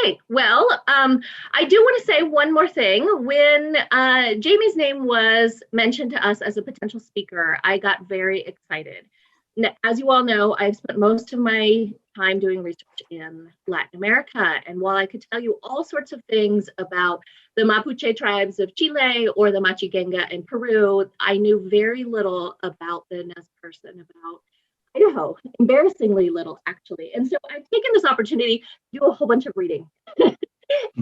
Okay, well, I do want to say one more thing. When Jamie's name was mentioned to us as a potential speaker, I got very excited. As you all know, I've spent most of my time doing research in Latin America, and while I could tell you all sorts of things about the Mapuche tribes of Chile or the Machigenga in Peru, I knew very little about the Nez person, about Idaho, embarrassingly little, actually. And so I've taken this opportunity to do a whole bunch of reading.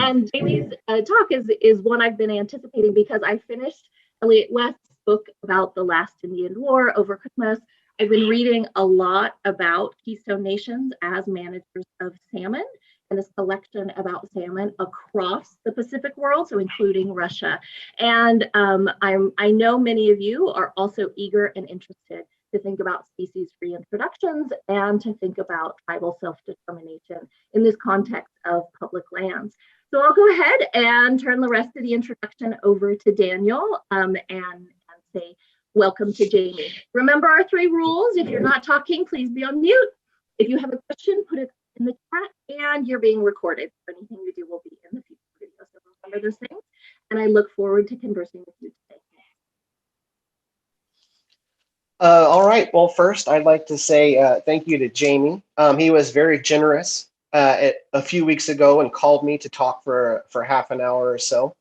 And Jamie's talk is one I've been anticipating because I finished Elliot West's book about the last Indian War over Christmas. I've been reading a lot about Keystone Nations as managers of salmon and this collection about salmon across the Pacific world, so including Russia. And I know many of you are also eager and interested to think about species-free introductions and to think about tribal self-determination in this context of public lands. So I'll go ahead and turn the rest of the introduction over to Daniel and say welcome to Jamie. Remember our 3 rules. If you're not talking, please be on mute. If you have a question, put it in the chat, and you're being recorded. So anything you do will be in the future video. So remember those things, and I look forward to conversing with you today. All right. Well, first, I'd like to say thank you to Jamie. He was very generous a few weeks ago and called me to talk for half an hour or so.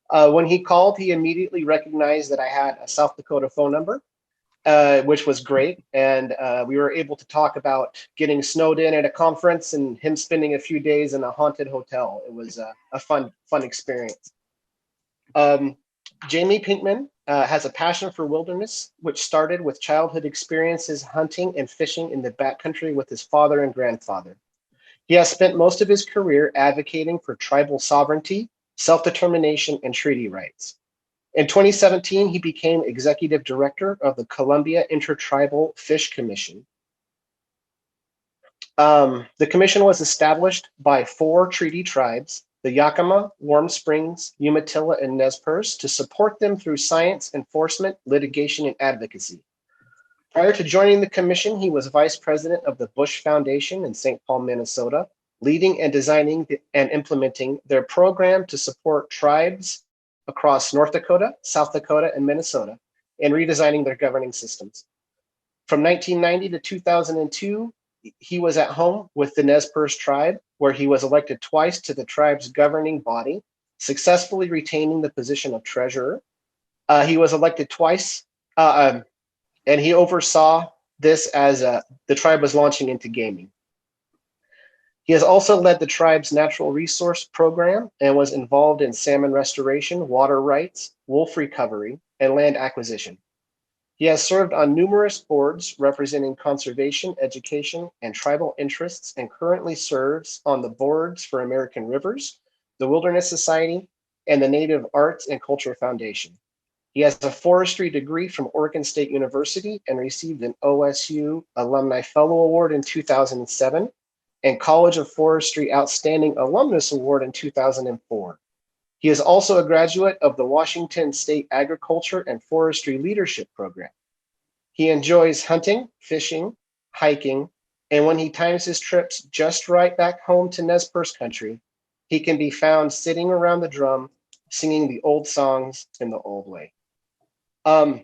When he called, he immediately recognized that I had a South Dakota phone number, which was great. And we were able to talk about getting snowed in at a conference and him spending a few days in a haunted hotel. It was a fun experience. Jamie Pinkham has a passion for wilderness, which started with childhood experiences hunting and fishing in the backcountry with his father and grandfather. He has spent most of his career advocating for tribal sovereignty, self-determination, and treaty rights. In 2017, he became executive director of the Columbia Intertribal Fish Commission. The commission was established by 4 treaty tribes, the Yakima, Warm Springs, Umatilla, and Nez Perce, to support them through science, enforcement, litigation, and advocacy. Prior to joining the commission, he was vice president of the Bush Foundation in St. Paul, Minnesota, leading and designing and implementing their program to support tribes across North Dakota, South Dakota, and Minnesota, and redesigning their governing systems. From 1990 to 2002, he was at home with the Nez Perce tribe, where he was elected twice to the tribe's governing body, successfully retaining the position of treasurer. He was elected twice, and he oversaw this as the tribe was launching into gaming. He has also led the tribe's natural resource program and was involved in salmon restoration, water rights, wolf recovery, and land acquisition. He has served on numerous boards representing conservation, education, and tribal interests, and currently serves on the boards for American Rivers, the Wilderness Society, and the Native Arts and Culture Foundation. He has a forestry degree from Oregon State University and received an OSU Alumni Fellow Award in 2007 and College of Forestry Outstanding Alumnus Award in 2004. He is also a graduate of the Washington State Agriculture and Forestry Leadership Program. He enjoys hunting, fishing, hiking, and when he times his trips just right back home to Nez Perce country, he can be found sitting around the drum, singing the old songs in the old way. I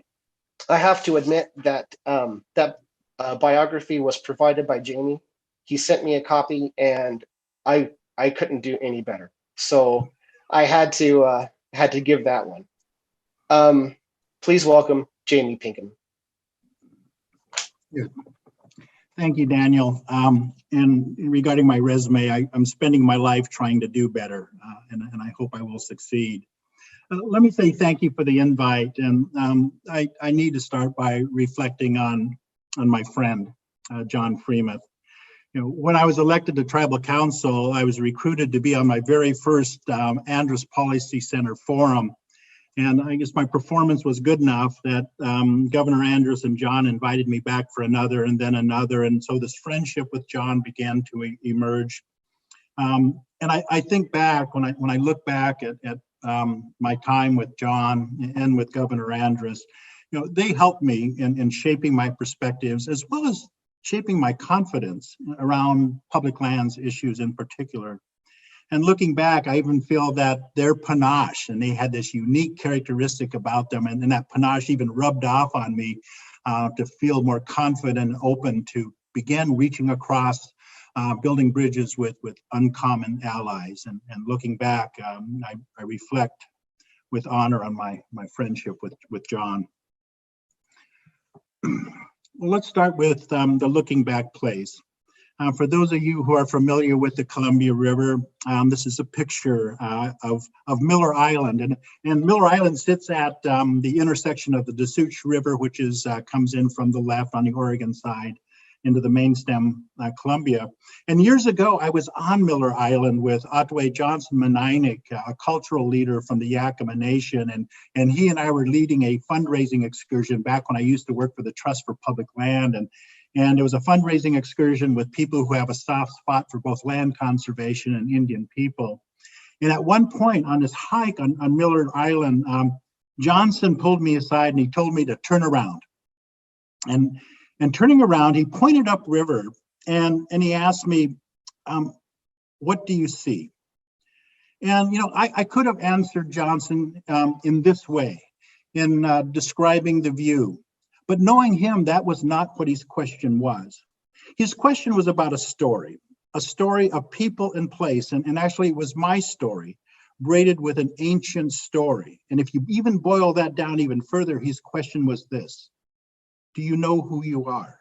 have to admit that that biography was provided by Jamie. He sent me a copy, and I couldn't do any better. So I had to give that one. Please welcome Jamie Pinkham. Yeah. Thank you, Daniel. And regarding my resume, I'm spending my life trying to do better, and I hope I will succeed. Let me say thank you for the invite, and I need to start by reflecting on my friend, John Freemuth. You know, when I was elected to Tribal Council, I was recruited to be on my very first Andrus Policy Center forum. And I guess my performance was good enough that Governor Andrus and John invited me back for another and then another. And so this friendship with John began to emerge. And I think back, when I look back at my time with John and with Governor Andrus, you know, they helped me in shaping my perspectives as well as shaping my confidence around public lands issues in particular. And looking back, I even feel that their panache, and they had this unique characteristic about them, and that panache even rubbed off on me to feel more confident and open to begin reaching across, building bridges with uncommon allies. And looking back, I reflect with honor on my friendship with John. Well, let's start with the looking back place. For those of you who are familiar with the Columbia River, this is a picture of Miller Island. And Miller Island sits at the intersection of the Deschutes River, which comes in from the left on the Oregon side into the main stem Columbia. And years ago, I was on Miller Island with Otway Johnson Meneinik, a cultural leader from the Yakima Nation. And he and I were leading a fundraising excursion back when I used to work for the Trust for Public Land. And it was a fundraising excursion with people who have a soft spot for both land conservation and Indian people. And at one point on this hike on Miller Island, Johnson pulled me aside and he told me to turn around. And turning around, he pointed upriver and he asked me, what do you see? And, I could have answered Johnson in this way, in describing the view. But knowing him, that was not what his question was. His question was about a story of people and place. And actually, it was my story, braided with an ancient story. And if you even boil that down even further, his question was this: do you know who you are?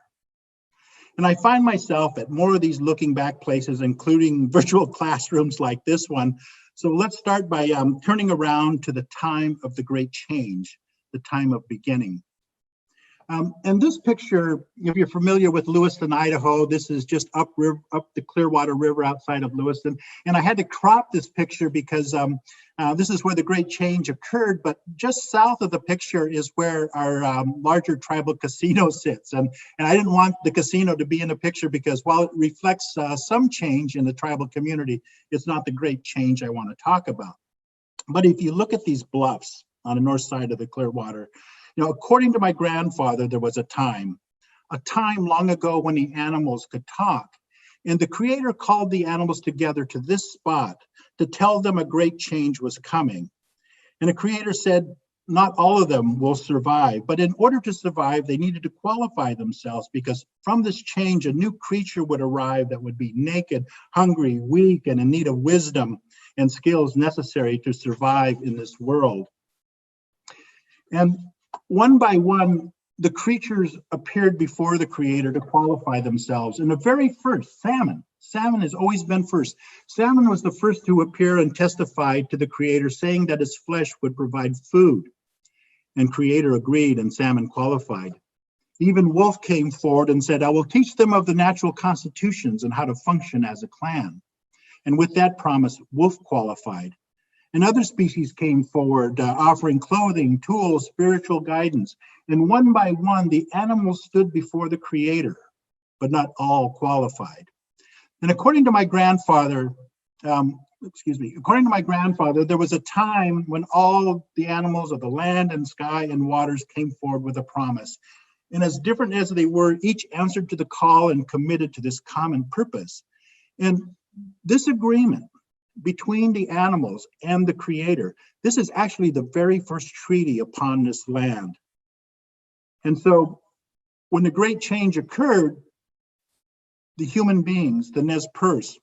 And I find myself at more of these looking back places, including virtual classrooms like this one. So let's start by turning around to the time of the great change, the time of beginning. And this picture, if you're familiar with Lewiston, Idaho, this is just up the Clearwater River outside of Lewiston. And I had to crop this picture because this is where the Great Change occurred, but just south of the picture is where our larger tribal casino sits. And I didn't want the casino to be in the picture because while it reflects some change in the tribal community, it's not the great change I want to talk about. But if you look at these bluffs on the north side of the Clearwater, according to my grandfather, there was a time long ago when the animals could talk. And the Creator called the animals together to this spot to tell them a great change was coming. And the Creator said, not all of them will survive, but in order to survive, they needed to qualify themselves, because from this change, a new creature would arrive that would be naked, hungry, weak, and in need of wisdom and skills necessary to survive in this world. And one by one, the creatures appeared before the Creator to qualify themselves. And the very first, salmon has always been first. Salmon was the first to appear and testify to the Creator, saying that its flesh would provide food. And Creator agreed, and salmon qualified. Even wolf came forward and said, I will teach them of the natural constitutions and how to function as a clan. And with that promise, wolf qualified. And other species came forward, offering clothing, tools, spiritual guidance. And one by one, the animals stood before the Creator, but not all qualified. And according to my grandfather, there was a time when all the animals of the land and sky and waters came forward with a promise. And as different as they were, each answered to the call and committed to this common purpose. And this agreement between the animals and the Creator, this is actually the very first treaty upon this land. And so when the great change occurred, the human beings, the Nez Perce,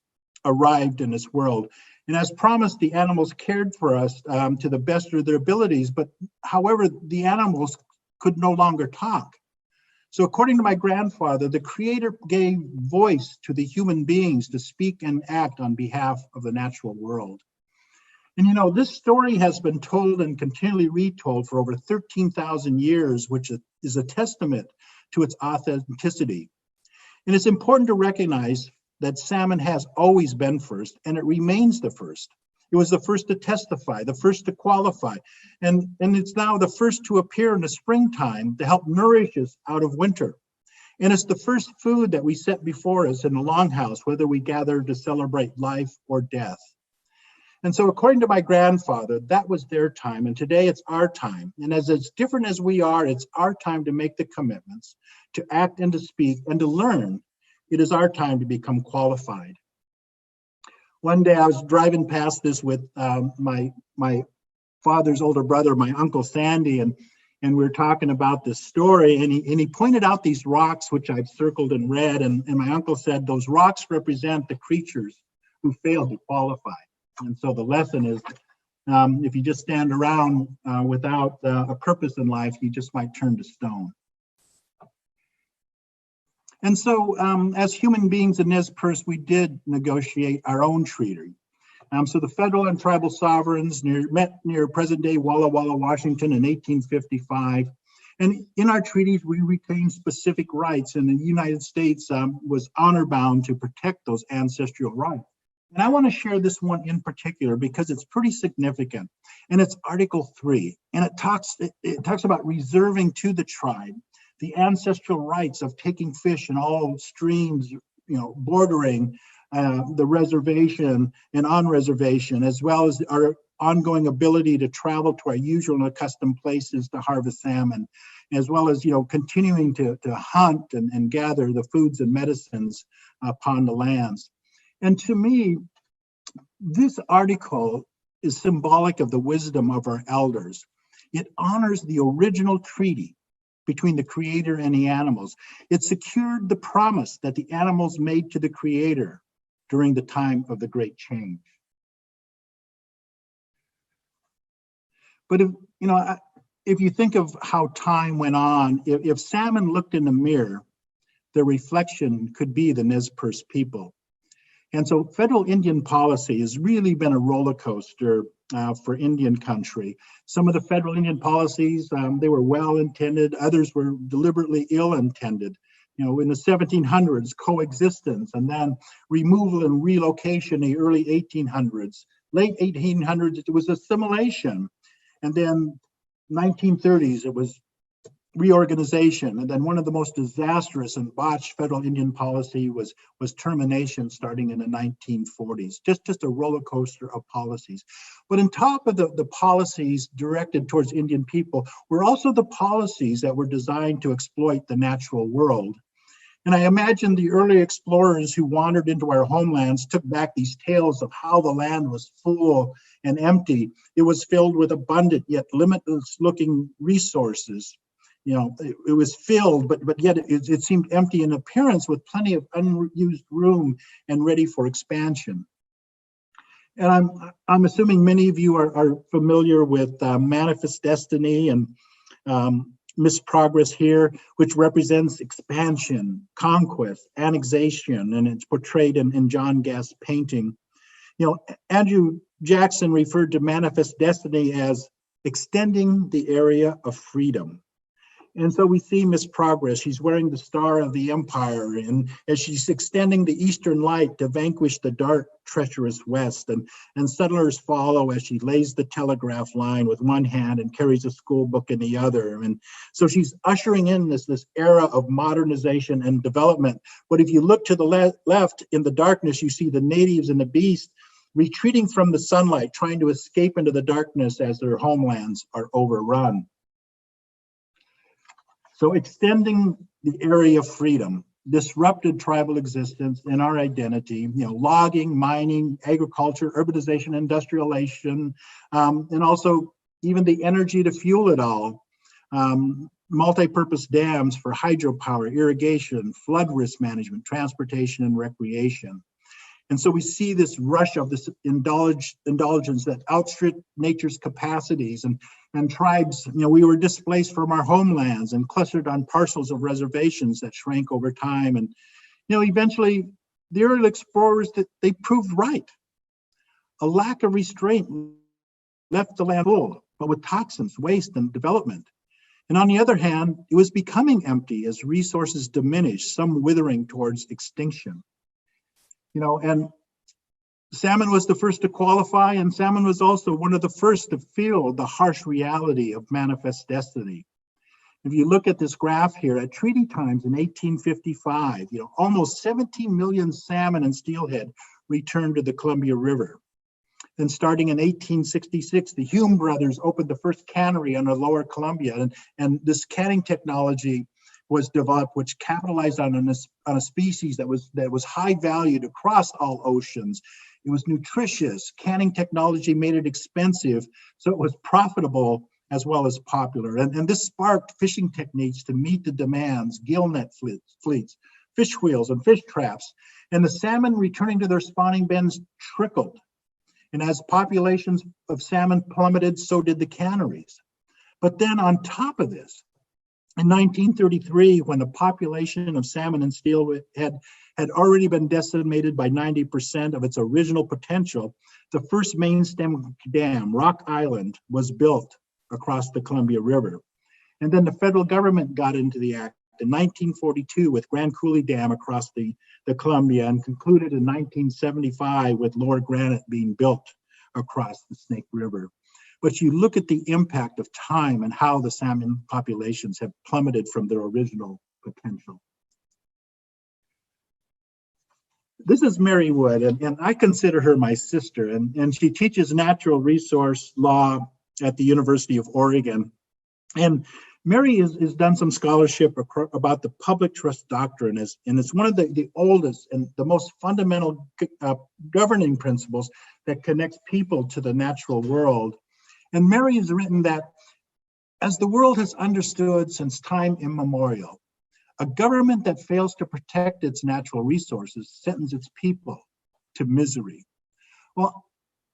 arrived in this world. And as promised, the animals cared for us to the best of their abilities. But however, the animals could no longer talk. So according to my grandfather, the Creator gave voice to the human beings to speak and act on behalf of the natural world. And this story has been told and continually retold for over 13,000 years, which is a testament to its authenticity. And it's important to recognize that salmon has always been first, and it remains the first. It was the first to testify, the first to qualify, and it's now the first to appear in the springtime to help nourish us out of winter. And it's the first food that we set before us in the longhouse, whether we gather to celebrate life or death. And so according to my grandfather, that was their time, and today it's our time. And as different as we are, it's our time to make the commitments, to act and to speak and to learn. It is our time to become qualified. One day I was driving past this with my father's older brother, my Uncle Sandy, and we were talking about this story, and he pointed out these rocks, which I've circled in red, and my uncle said, those rocks represent the creatures who failed to qualify. And so the lesson is, if you just stand around without a purpose in life, you just might turn to stone. And so as human beings in Nez Perce, we did negotiate our own treaty. So the federal and tribal sovereigns met near present-day Walla Walla, Washington in 1855. And in our treaties, we retained specific rights, and the United States was honor-bound to protect those ancestral rights. And I want to share this one in particular because it's pretty significant. And it's Article 3, and it talks about reserving to the tribe the ancestral rights of taking fish in all streams, bordering the reservation and on reservation, as well as our ongoing ability to travel to our usual and accustomed places to harvest salmon, as well as continuing to hunt and gather the foods and medicines upon the lands. And to me, this article is symbolic of the wisdom of our elders. It honors the original treaty between the Creator and the animals. It secured the promise that the animals made to the Creator during the time of the Great Change. But if you think of how time went on, if salmon looked in the mirror, their reflection could be the Nez Perce people. And so federal Indian policy has really been a roller coaster for Indian country. Some of the federal Indian policies, they were well-intended, others were deliberately ill-intended. In the 1700s, coexistence, and then removal and relocation in the early 1800s. Late 1800s, it was assimilation. And then 1930s, it was reorganization. And then one of the most disastrous and botched federal Indian policy was termination starting in the 1940s. Just a roller coaster of policies. But on top of the policies directed towards Indian people were also the policies that were designed to exploit the natural world. And I imagine the early explorers who wandered into our homelands took back these tales of how the land was full and empty. It was filled with abundant yet limitless looking resources. It was filled, but yet it seemed empty in appearance with plenty of unused room and ready for expansion. And I'm assuming many of you are familiar with Manifest Destiny and Miss Progress here, which represents expansion, conquest, annexation, and it's portrayed in John Guest's painting. Andrew Jackson referred to Manifest Destiny as extending the area of freedom. And so we see Miss Progress. She's wearing the Star of the Empire, and as she's extending the eastern light to vanquish the dark, treacherous west, and settlers follow as she lays the telegraph line with one hand and carries a school book in the other. And so she's ushering in this era of modernization and development. But if you look to the left in the darkness, you see the natives and the beasts retreating from the sunlight, trying to escape into the darkness as their homelands are overrun. So extending the area of freedom disrupted tribal existence and our identity, logging, mining, agriculture, urbanization, industrialization, and also even the energy to fuel it all. Multi-purpose dams for hydropower, irrigation, flood risk management, transportation, and recreation. And so we see this rush of this indulgence that outstripped nature's capacities, and tribes, we were displaced from our homelands and clustered on parcels of reservations that shrank over time. And, eventually the early explorers, that they proved right. A lack of restraint left the land full, but with toxins, waste, and development. And on the other hand, it was becoming empty as resources diminished, some withering towards extinction. And salmon was the first to qualify, and salmon was also one of the first to feel the harsh reality of Manifest Destiny. If you look at this graph here, at treaty times in 1855, almost 17 million salmon and steelhead returned to the Columbia River. Then starting in 1866, the Hume brothers opened the first cannery on the lower Columbia, and this canning technology was developed, which capitalized on a species that was high valued across all oceans. It was nutritious. Canning technology made it expensive, so it was profitable as well as popular. And this sparked fishing techniques to meet the demands, gill net fleets, fish wheels, and fish traps. And the salmon returning to their spawning bins trickled. And as populations of salmon plummeted, so did the canneries. But then on top of this, in 1933, when the population of salmon and steelhead had already been decimated by 90% of its original potential, the first main stem dam, Rock Island, was built across the Columbia River. And then the federal government got into the act in 1942 with Grand Coulee Dam across the Columbia, and concluded in 1975 with Lower Granite being built across the Snake River. But you look at the impact of time and how the salmon populations have plummeted from their original potential. This is Mary Wood, and I consider her my sister, and she teaches natural resource law at the University of Oregon. And Mary has done some scholarship about the public trust doctrine, and it's one of the oldest and the most fundamental governing principles that connects people to the natural world. And Mary has written that as the world has understood since time immemorial, a government that fails to protect its natural resources sentences its people to misery. Well,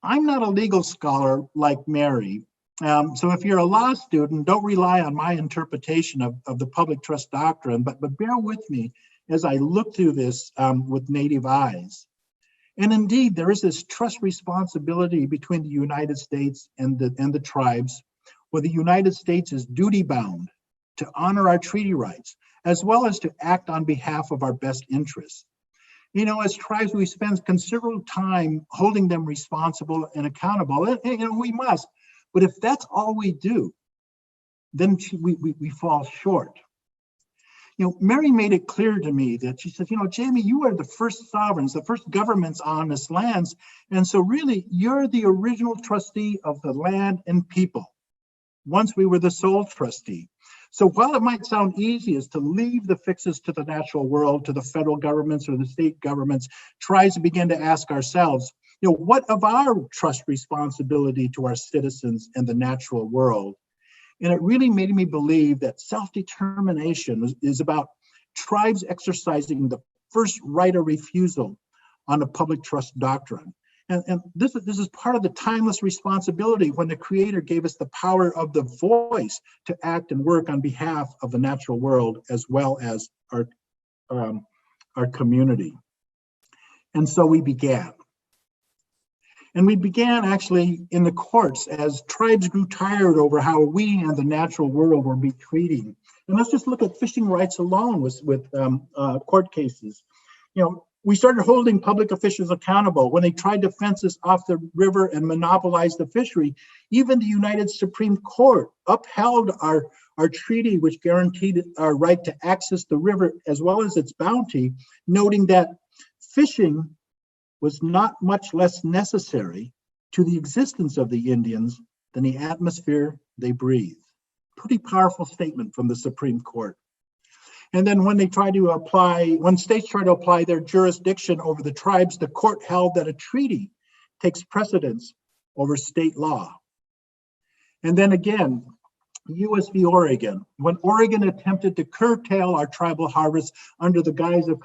I'm not a legal scholar like Mary. So if you're a law student, don't rely on my interpretation of the public trust doctrine, but bear with me as I look through this with native eyes. And indeed, there is this trust responsibility between the United States and the tribes, where the United States is duty bound to honor our treaty rights, as well as to act on behalf of our best interests. You know, as tribes, we spend considerable time holding them responsible and accountable, and we must. But if that's all we do, then we fall short. You know, Mary made it clear to me that she said, you know, Jaime, you are the first sovereigns, the first governments on this lands. And so really, you're the original trustee of the land and people. Once we were the sole trustee. So while it might sound easiest to leave the fixes to the natural world, to the federal governments or the state governments, tribes begin to ask ourselves, you know, what of our trust responsibility to our citizens and the natural world? And it really made me believe that self-determination is about tribes exercising the first right of refusal on the public trust doctrine. And this is part of the timeless responsibility when the Creator gave us the power of the voice to act and work on behalf of the natural world as well as our community. And so we began. And we began actually in the courts as tribes grew tired over how we and the natural world were being treated. And let's just look at fishing rights alone with court cases. You know, we started holding public officials accountable when they tried to fence us off the river and monopolize the fishery. Even the United Supreme Court upheld our treaty, which guaranteed our right to access the river as well as its bounty, noting that fishing was not much less necessary to the existence of the Indians than the atmosphere they breathe. Pretty powerful statement from the Supreme Court. And then when states try to apply their jurisdiction over the tribes, the court held that a treaty takes precedence over state law. And then again, U.S. v. Oregon, when Oregon attempted to curtail our tribal harvests under the guise of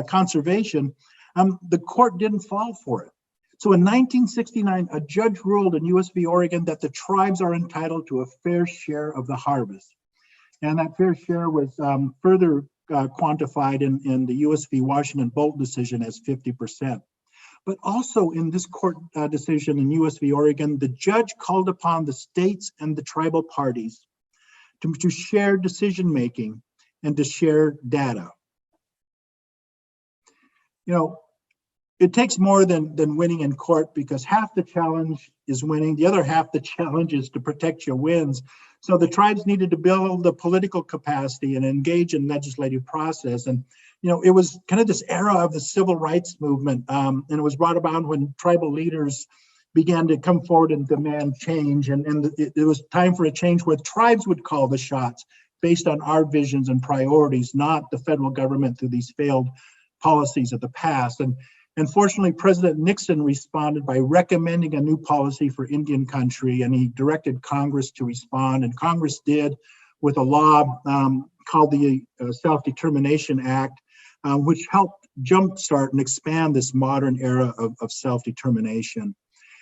conservation, the court didn't fall for it. So in 1969, a judge ruled in U.S. v. Oregon that the tribes are entitled to a fair share of the harvest. And that fair share was further quantified in the U.S. v. Washington Bolt decision as 50%. But also in this court decision in U.S. v. Oregon, the judge called upon the states and the tribal parties to share decision-making and to share data. You know, it takes more than winning in court, because half the challenge is winning. The other half the challenge is to protect your wins. So the tribes needed to build the political capacity and engage in legislative process. And, you know, it was kind of this era of the civil rights movement. And it was brought about when tribal leaders began to come forward and demand change. And it was time for a change where tribes would call the shots based on our visions and priorities, not the federal government through these failed policies of the past. And Unfortunately, President Nixon responded by recommending a new policy for Indian country, and he directed Congress to respond, and Congress did with a law called the Self-Determination Act, which helped jumpstart and expand this modern era of self-determination.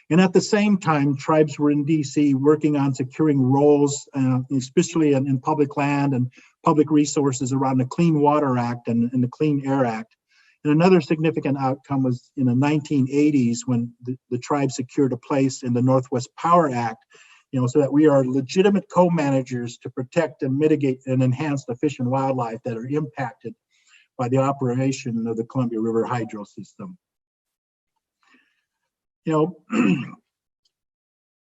And at the same time, tribes were in DC working on securing roles, especially in public land and public resources around the Clean Water Act and the Clean Air Act. And another significant outcome was in the 1980s when the tribe secured a place in the Northwest Power Act, so that we are legitimate co-managers to protect and mitigate and enhance the fish and wildlife that are impacted by the operation of the Columbia River hydro system.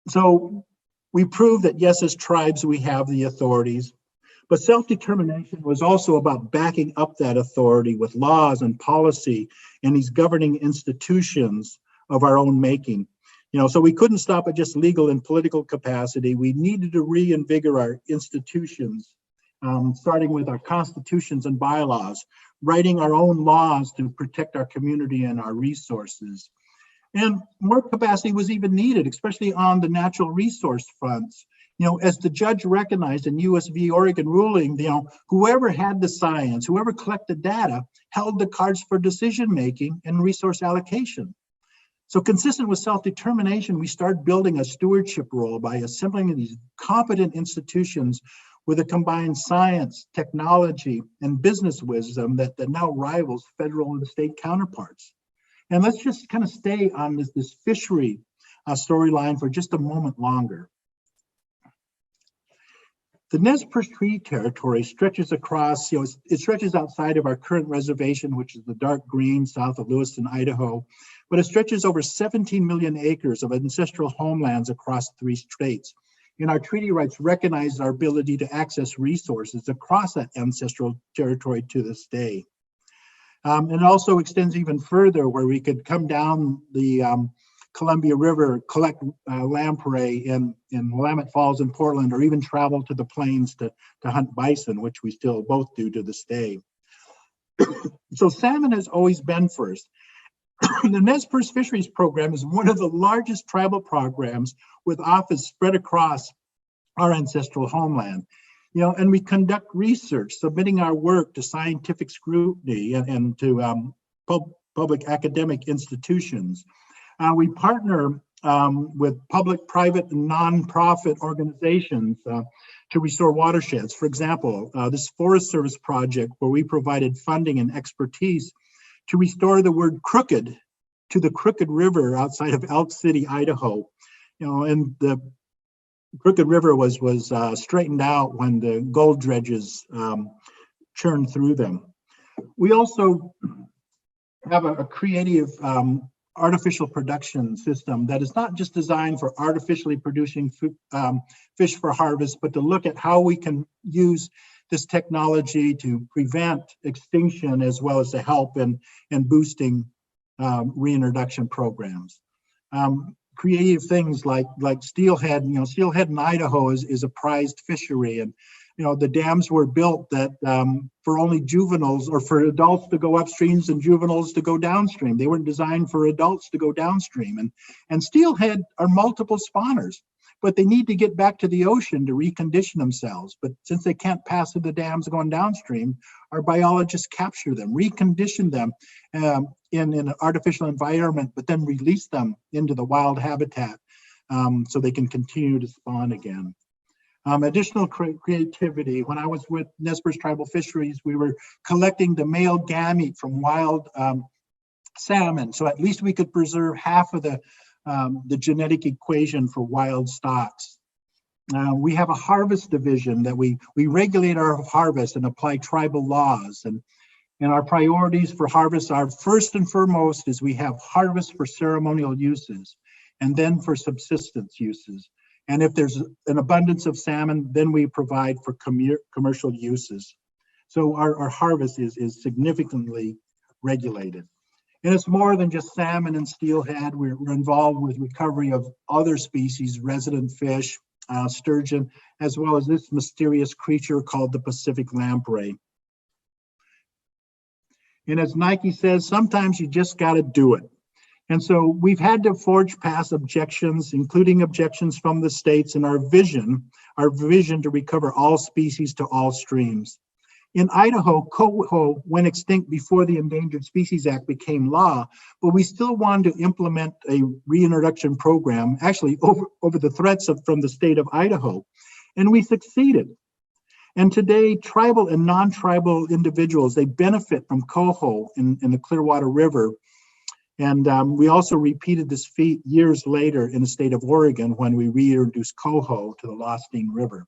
So we proved that yes, as tribes, we have the authorities, but self-determination was also about backing up that authority with laws and policy and these governing institutions of our own making. So we couldn't stop at just legal and political capacity. We needed to reinvigorate our institutions, starting with our constitutions and bylaws, writing our own laws to protect our community and our resources. And more capacity was even needed, especially on the natural resource fronts. As the judge recognized in US v. Oregon ruling, whoever had the science, whoever collected data, held the cards for decision-making and resource allocation. So consistent with self-determination, we started building a stewardship role by assembling these competent institutions with a combined science, technology, and business wisdom that now rivals federal and state counterparts. And let's just kind of stay on this fishery storyline for just a moment longer. The Nez Perce Treaty Territory stretches across, it stretches outside of our current reservation, which is the dark green south of Lewiston, Idaho, but it stretches over 17 million acres of ancestral homelands across 3 states. And our treaty rights recognize our ability to access resources across that ancestral territory to this day. And it also extends even further, where we could come down the Columbia River, collect lamprey in Willamette Falls in Portland, or even travel to the plains to hunt bison, which we still both do to this day. So salmon has always been first. The Nez Perce Fisheries Program is one of the largest tribal programs with office spread across our ancestral homeland. And we conduct research, submitting our work to scientific scrutiny and to public academic institutions. We partner with public, private, and nonprofit organizations to restore watersheds. For example, this Forest Service project, where we provided funding and expertise to restore the word crooked to the Crooked River outside of Elk City, Idaho. And the Crooked River was straightened out when the gold dredges churned through them. We also have a creative artificial production system that is not just designed for artificially producing fish for harvest, but to look at how we can use this technology to prevent extinction, as well as to help in boosting reintroduction programs. Creative things like steelhead. Steelhead in Idaho is a prized fishery, and the dams were built that for only juveniles, or for adults to go upstreams and juveniles to go downstream. They weren't designed for adults to go downstream. And steelhead are multiple spawners, but they need to get back to the ocean to recondition themselves. But since they can't pass through the dams going downstream, our biologists capture them, recondition them in an artificial environment, but then release them into the wild habitat so they can continue to spawn again. Additional creativity. When I was with Nez Perce Tribal Fisheries, we were collecting the male gamete from wild salmon, so at least we could preserve half of the genetic equation for wild stocks. We have a harvest division that we regulate our harvest and apply tribal laws. And our priorities for harvest are, first and foremost, is we have harvest for ceremonial uses, and then for subsistence uses. And if there's an abundance of salmon, then we provide for commercial uses. So our harvest is significantly regulated. And it's more than just salmon and steelhead. We're involved with recovery of other species, resident fish, sturgeon, as well as this mysterious creature called the Pacific lamprey. And as Nike says, sometimes you just got to do it. And so we've had to forge past objections, including objections from the states, and our vision to recover all species to all streams. In Idaho, coho went extinct before the Endangered Species Act became law, but we still wanted to implement a reintroduction program, actually over the threats from the state of Idaho, and we succeeded. And today, tribal and non-tribal individuals, they benefit from coho in the Clearwater River. And we also repeated this feat years later in the state of Oregon when we reintroduced coho to the Lostine River.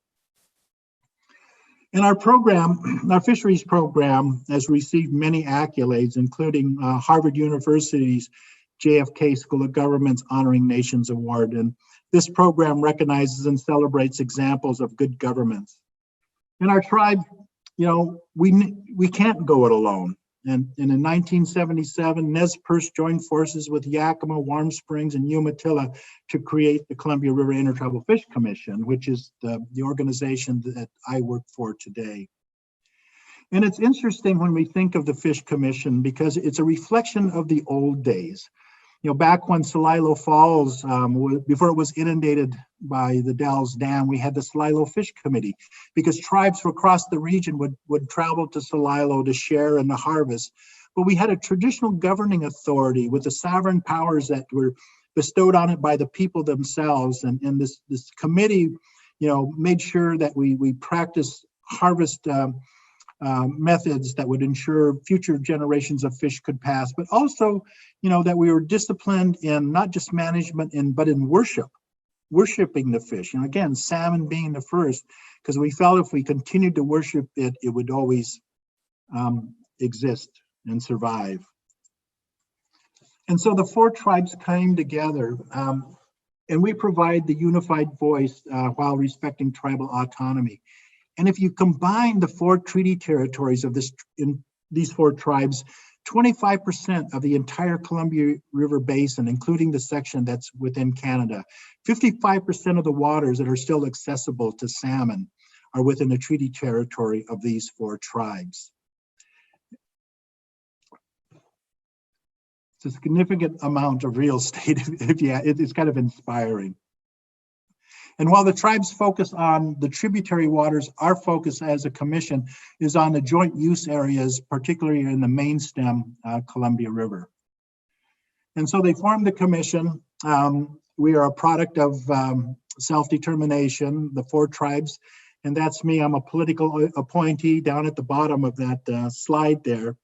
And our program, our fisheries program, has received many accolades, including Harvard University's JFK School of Government's Honoring Nations Award. And this program recognizes and celebrates examples of good governments. In our tribe, we can't go it alone. And in 1977, Nez Perce joined forces with Yakima, Warm Springs, and Umatilla to create the Columbia River Intertribal Fish Commission, which is the organization that I work for today. And it's interesting when we think of the Fish Commission because it's a reflection of the old days. Back when Celilo Falls, before it was inundated by the Dalles Dam, we had the Celilo Fish Committee because tribes from across the region would travel to Celilo to share in the harvest. But we had a traditional governing authority with the sovereign powers that were bestowed on it by the people themselves. And this committee, made sure that we practice harvest methods that would ensure future generations of fish could pass, but also, that we were disciplined in not just management, but in worshiping the fish. And again, salmon being the first, because we felt if we continued to worship it, it would always exist and survive. And so the four tribes came together, and we provide the unified voice while respecting tribal autonomy. And if you combine the four treaty territories of these four tribes, 25% of the entire Columbia River Basin, including the section that's within Canada, 55% of the waters that are still accessible to salmon are within the treaty territory of these four tribes. It's a significant amount of real estate. It's kind of inspiring. And while the tribes focus on the tributary waters, our focus as a commission is on the joint use areas, particularly in the main stem Columbia River. And so they formed the commission. We are a product of self-determination, the four tribes, and that's me. I'm a political appointee down at the bottom of that slide there.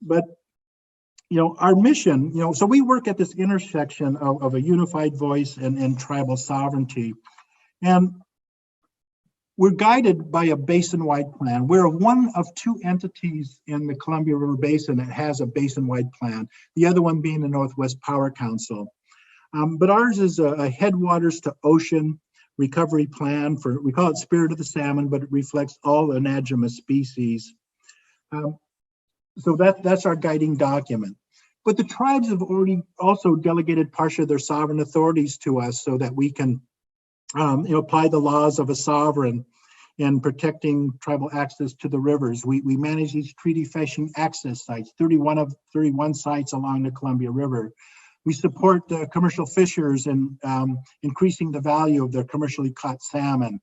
But our mission, so we work at this intersection of a unified voice and tribal sovereignty. And we're guided by a basin-wide plan. We're one of two entities in the Columbia River Basin that has a basin-wide plan, the other one being the Northwest Power Council. But ours is a headwaters to ocean recovery plan we call it Spirit of the Salmon, but it reflects all anadromous species. So that's our guiding document. But the tribes have already also delegated partial of their sovereign authorities to us so that we can apply the laws of a sovereign in protecting tribal access to the rivers. We manage these treaty fishing access sites, 31 of 31 sites along the Columbia River. We support commercial fishers in increasing the value of their commercially caught salmon.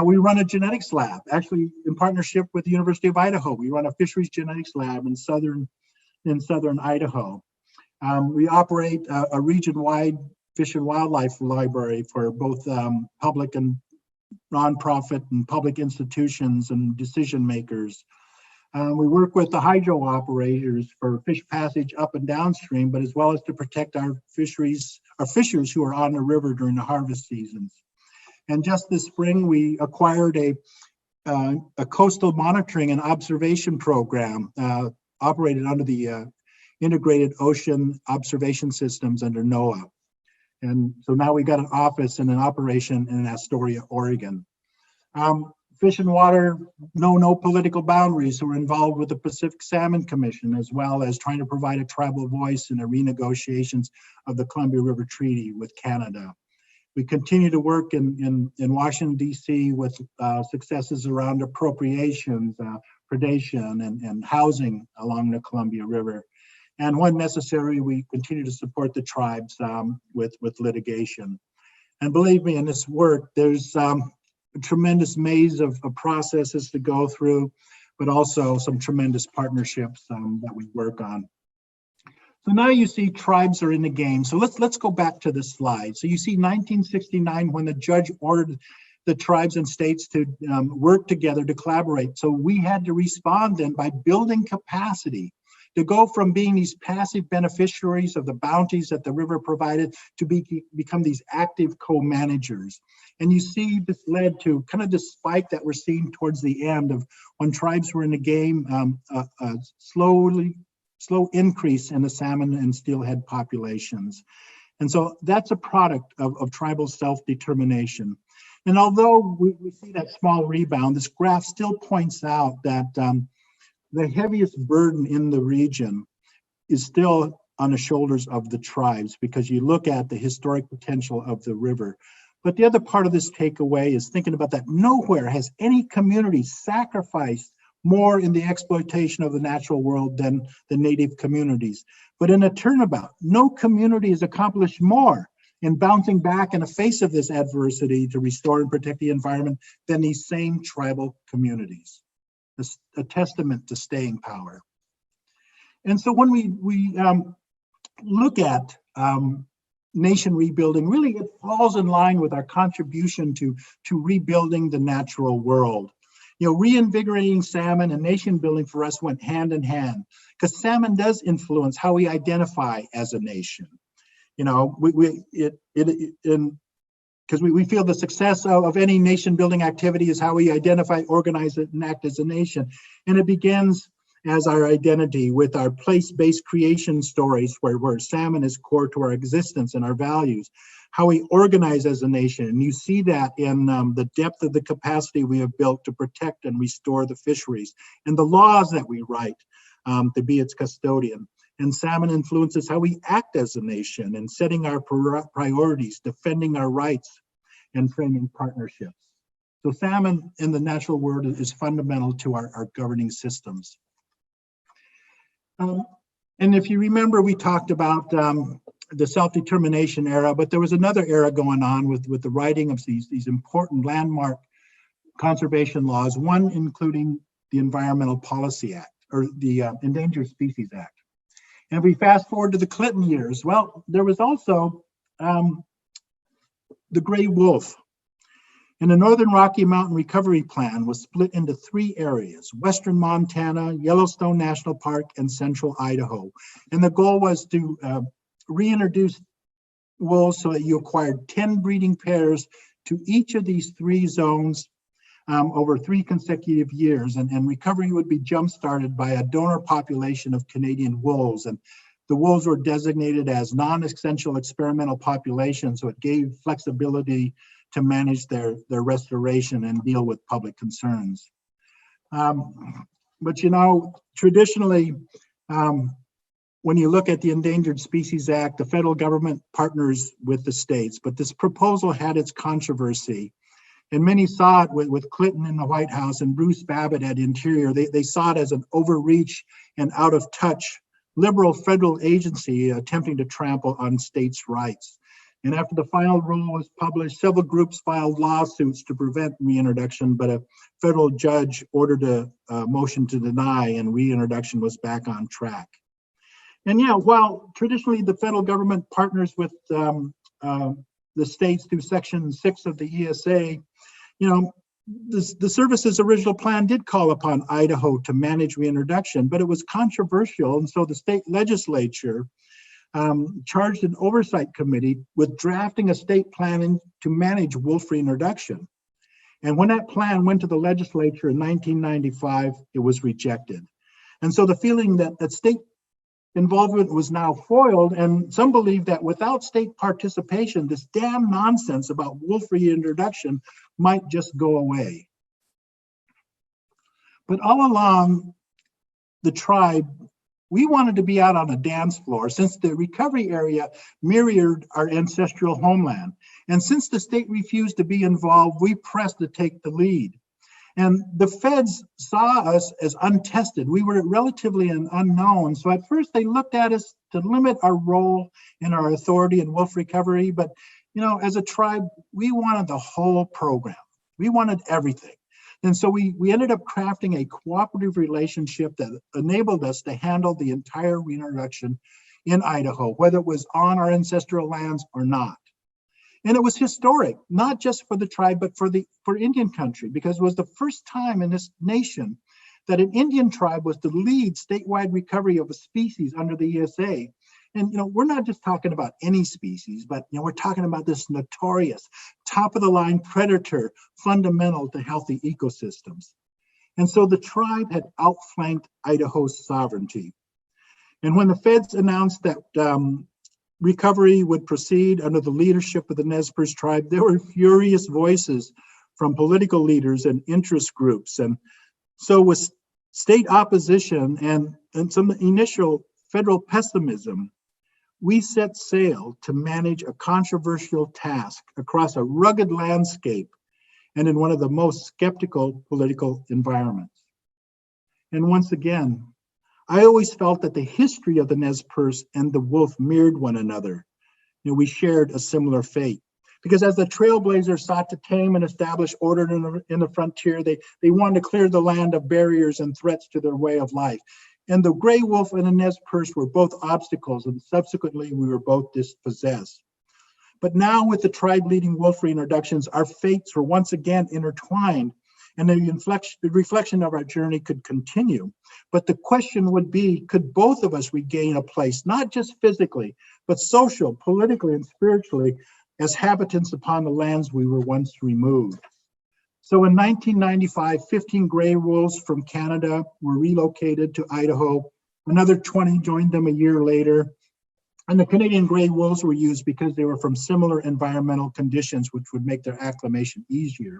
We run a genetics lab, actually in partnership with the University of Idaho. We run a fisheries genetics lab in southern Idaho. We operate a region-wide fish and wildlife library for both public and nonprofit and public institutions and decision makers. We work with the hydro operators for fish passage up and downstream, but as well as to protect our fishers who are on the river during the harvest seasons. And just this spring, we acquired a coastal monitoring and observation program operated under the Integrated Ocean Observation Systems under NOAA. And so now we got an office and an operation in Astoria, Oregon. Fish and water know no political boundaries, so we're involved with the Pacific Salmon Commission, as well as trying to provide a tribal voice in the renegotiations of the Columbia River Treaty with Canada. We continue to work in Washington, D.C. with successes around appropriations, predation and housing along the Columbia River. And when necessary, we continue to support the tribes with litigation. And believe me, in this work, there's a tremendous maze of processes to go through, but also some tremendous partnerships that we work on. So now you see tribes are in the game. So let's go back to this slide. So you see 1969 when the judge ordered the tribes and states to work together to collaborate. So we had to respond then by building capacity to go from being these passive beneficiaries of the bounties that the river provided to become these active co-managers. And you see this led to kind of this spike that we're seeing towards the end of when tribes were in the game, a slow increase in the salmon and steelhead populations. And so that's a product of tribal self-determination. And although we see that small rebound, this graph still points out that the heaviest burden in the region is still on the shoulders of the tribes, because you look at the historic potential of the river. But the other part of this takeaway is thinking about that nowhere has any community sacrificed more in the exploitation of the natural world than the native communities. But in a turnabout, no community has accomplished more in bouncing back in the face of this adversity to restore and protect the environment than these same tribal communities. It's a testament to staying power. And so when we look at nation rebuilding, really it falls in line with our contribution to rebuilding the natural world. You know, reinvigorating salmon and nation building for us went hand in hand, because salmon does influence how we identify as a nation. You know, because we feel the success of any nation building activity is how we identify, organize it, and act as a nation. And it begins as our identity with our place-based creation stories where salmon is core to our existence and our values, how we organize as a nation. And you see that in the depth of the capacity we have built to protect and restore the fisheries and the laws that we write to be its custodian. And salmon influences how we act as a nation and setting our priorities, defending our rights, and framing partnerships. So salmon in the natural world is fundamental to our governing systems. And if you remember, we talked about the self-determination era, but there was another era going on with the writing of these important landmark conservation laws, one including the Environmental Policy Act, or the Endangered Species Act. And if we fast forward to the Clinton years, well, there was also the gray wolf. And the Northern Rocky Mountain Recovery Plan was split into 3 areas: Western Montana, Yellowstone National Park, and Central Idaho. And the goal was to reintroduce wolves so that you acquired 10 breeding pairs to each of these 3 zones over 3 consecutive years. And recovery would be jump-started by a donor population of Canadian wolves. And the wolves were designated as non-essential experimental populations, so it gave flexibility to manage their restoration and deal with public concerns. But you know, traditionally, when you look at the Endangered Species Act, the federal government partners with the states, but this proposal had its controversy. And many saw it with Clinton in the White House and Bruce Babbitt at Interior. They saw it as an overreach and out of touch liberal federal agency attempting to trample on states' rights. And after the final rule was published, several groups filed lawsuits to prevent reintroduction, but a federal judge ordered a motion to deny, and reintroduction was back on track. And yeah, while traditionally the federal government partners with the states through Section 6 of the ESA, you know, the service's original plan did call upon Idaho to manage reintroduction, but it was controversial, and so the state legislature charged an oversight committee with drafting a state plan to manage wolf reintroduction. And when that plan went to the legislature in 1995, it was rejected. And so the feeling that state involvement was now foiled, and some believe that without state participation, this damn nonsense about wolf reintroduction might just go away. But all along, the tribe, we wanted to be out on a dance floor since the recovery area mirrored our ancestral homeland. And since the state refused to be involved, we pressed to take the lead. And the feds saw us as untested. We were relatively an unknown. So at first they looked at us to limit our role and our authority in wolf recovery. But, as a tribe, we wanted the whole program. We wanted everything. And so we ended up crafting a cooperative relationship that enabled us to handle the entire reintroduction in Idaho, whether it was on our ancestral lands or not. And it was historic, not just for the tribe, but for Indian country, because it was the first time in this nation that an Indian tribe was to lead statewide recovery of a species under the ESA. And we're not just talking about any species, but we're talking about this notorious, top-of-the-line predator fundamental to healthy ecosystems. And so the tribe had outflanked Idaho's sovereignty. And when the feds announced that recovery would proceed under the leadership of the Nez Perce tribe, there were furious voices from political leaders and interest groups. And so with state opposition and some initial federal pessimism, we set sail to manage a controversial task across a rugged landscape and in one of the most skeptical political environments. And once again, I always felt that the history of the Nez Perce and the wolf mirrored one another. We shared a similar fate. Because as the trailblazers sought to tame and establish order in the frontier, they wanted to clear the land of barriers and threats to their way of life. And the gray wolf and the Nez Perce were both obstacles, and subsequently we were both dispossessed. But now with the tribe leading wolf reintroductions, our fates were once again intertwined, and the reflection of our journey could continue. But the question would be, could both of us regain a place, not just physically, but social, politically, and spiritually, as habitants upon the lands we were once removed? So in 1995, 15 gray wolves from Canada were relocated to Idaho. Another 20 joined them a year later. And the Canadian gray wolves were used because they were from similar environmental conditions, which would make their acclimation easier.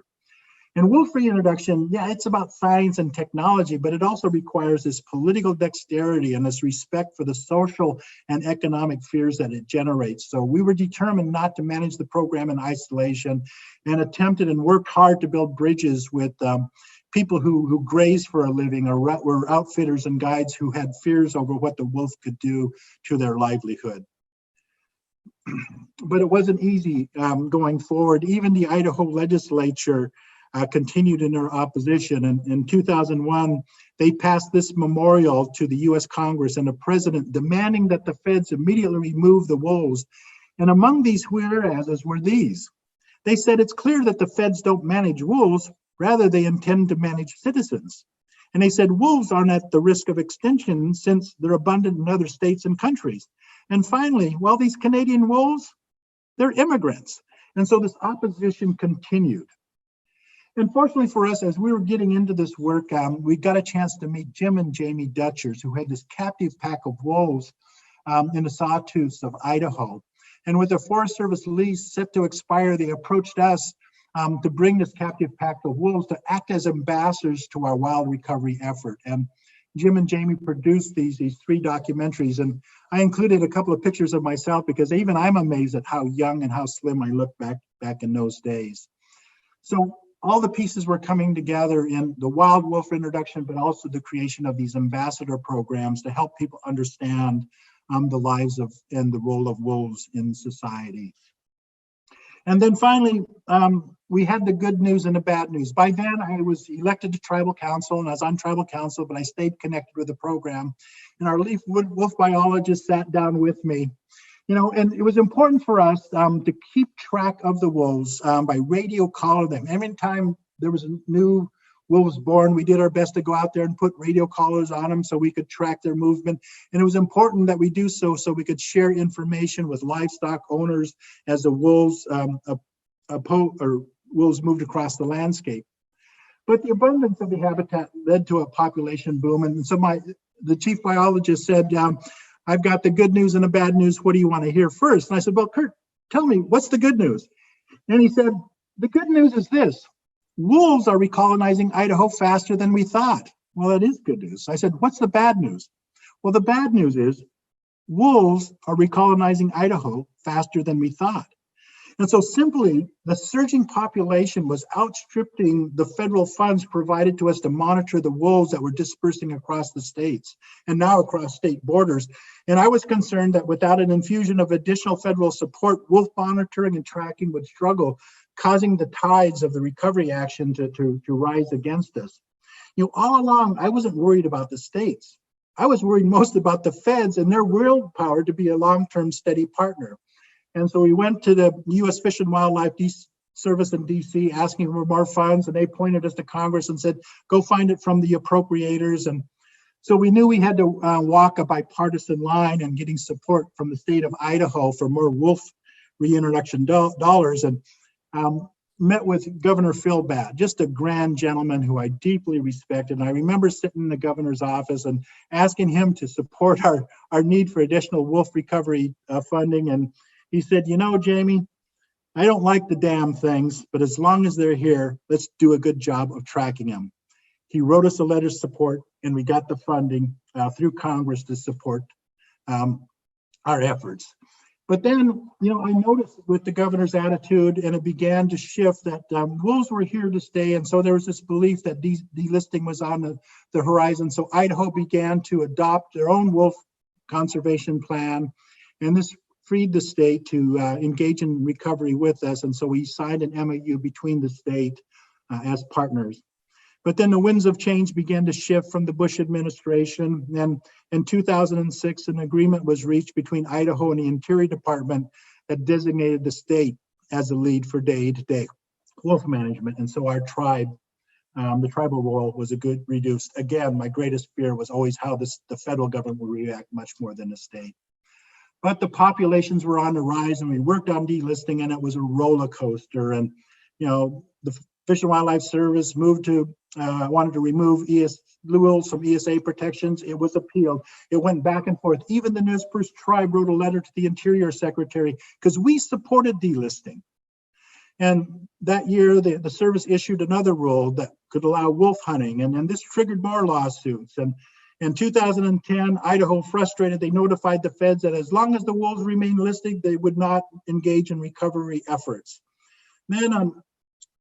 And wolf reintroduction, it's about science and technology, but it also requires this political dexterity and this respect for the social and economic fears that it generates. So we were determined not to manage the program in isolation and attempted and worked hard to build bridges with people who graze for a living or were outfitters and guides who had fears over what the wolf could do to their livelihood. But it wasn't easy going forward. Even the Idaho legislature continued in their opposition. And in 2001, they passed this memorial to the US Congress and the president demanding that the feds immediately remove the wolves. And among these whereases were these. They said it's clear that the feds don't manage wolves, rather they intend to manage citizens. And they said wolves aren't at the risk of extinction since they're abundant in other states and countries. And finally, these Canadian wolves, they're immigrants. And so this opposition continued. And fortunately for us, as we were getting into this work, we got a chance to meet Jim and Jaime Dutchers, who had this captive pack of wolves in the sawtooths of Idaho. And with their Forest Service lease set to expire, they approached us to bring this captive pack of wolves to act as ambassadors to our wild recovery effort. And Jim and Jaime produced these 3 documentaries. And I included a couple of pictures of myself because even I'm amazed at how young and how slim I look back in those days. So all the pieces were coming together in the wild wolf introduction, but also the creation of these ambassador programs to help people understand the lives of and the role of wolves in society. And then finally, we had the good news and the bad news. By then, I was elected to tribal council, and I was on tribal council, but I stayed connected with the program. And our leaf wolf biologist sat down with me. And it was important for us to keep track of the wolves by radio collar them. Every time there was a new wolves born, we did our best to go out there and put radio collars on them so we could track their movement. And it was important that we do so we could share information with livestock owners as the wolves wolves moved across the landscape. But the abundance of the habitat led to a population boom. And so the chief biologist said, I've got the good news and the bad news. What do you want to hear first? And I said, well, Kurt, tell me, what's the good news? And he said, the good news is this. Wolves are recolonizing Idaho faster than we thought. Well, that is good news. I said, what's the bad news? Well, the bad news is wolves are recolonizing Idaho faster than we thought. And so simply, the surging population was outstripping the federal funds provided to us to monitor the wolves that were dispersing across the states and now across state borders. And I was concerned that without an infusion of additional federal support, wolf monitoring and tracking would struggle, causing the tides of the recovery action to rise against us. All along, I wasn't worried about the states. I was worried most about the feds and their willpower to be a long-term steady partner. And so we went to the U.S. Fish and Wildlife Service in D.C. asking for more funds, and they pointed us to Congress and said, go find it from the appropriators. And so we knew we had to walk a bipartisan line and getting support from the state of Idaho for more wolf reintroduction dollars, and met with Governor Phil Batt, just a grand gentleman who I deeply respected. And I remember sitting in the governor's office and asking him to support our need for additional wolf recovery funding. And he said, Jaime, I don't like the damn things, but as long as they're here, let's do a good job of tracking them. He wrote us a letter of support, and we got the funding through Congress to support our efforts. But then, I noticed with the governor's attitude, and it began to shift, that wolves were here to stay. And so there was this belief that delisting was on the horizon. So Idaho began to adopt their own wolf conservation plan. And this freed the state to engage in recovery with us. And so we signed an MOU between the state as partners. But then the winds of change began to shift from the Bush administration. And in 2006, an agreement was reached between Idaho and the Interior Department that designated the state as the lead for day-to-day wolf management. And so our tribe, the tribal role was reduced. Again, my greatest fear was always how the federal government would react much more than the state. But the populations were on the rise, and we worked on delisting, and it was a roller coaster. And, the Fish and Wildlife Service wanted to remove wolves from ESA protections. It was appealed. It went back and forth. Even the Nez Perce tribe wrote a letter to the Interior Secretary because we supported delisting. And that year, the service issued another rule that could allow wolf hunting, and this triggered more lawsuits. And in 2010, Idaho, frustrated, they notified the feds that as long as the wolves remained listed, they would not engage in recovery efforts. Then on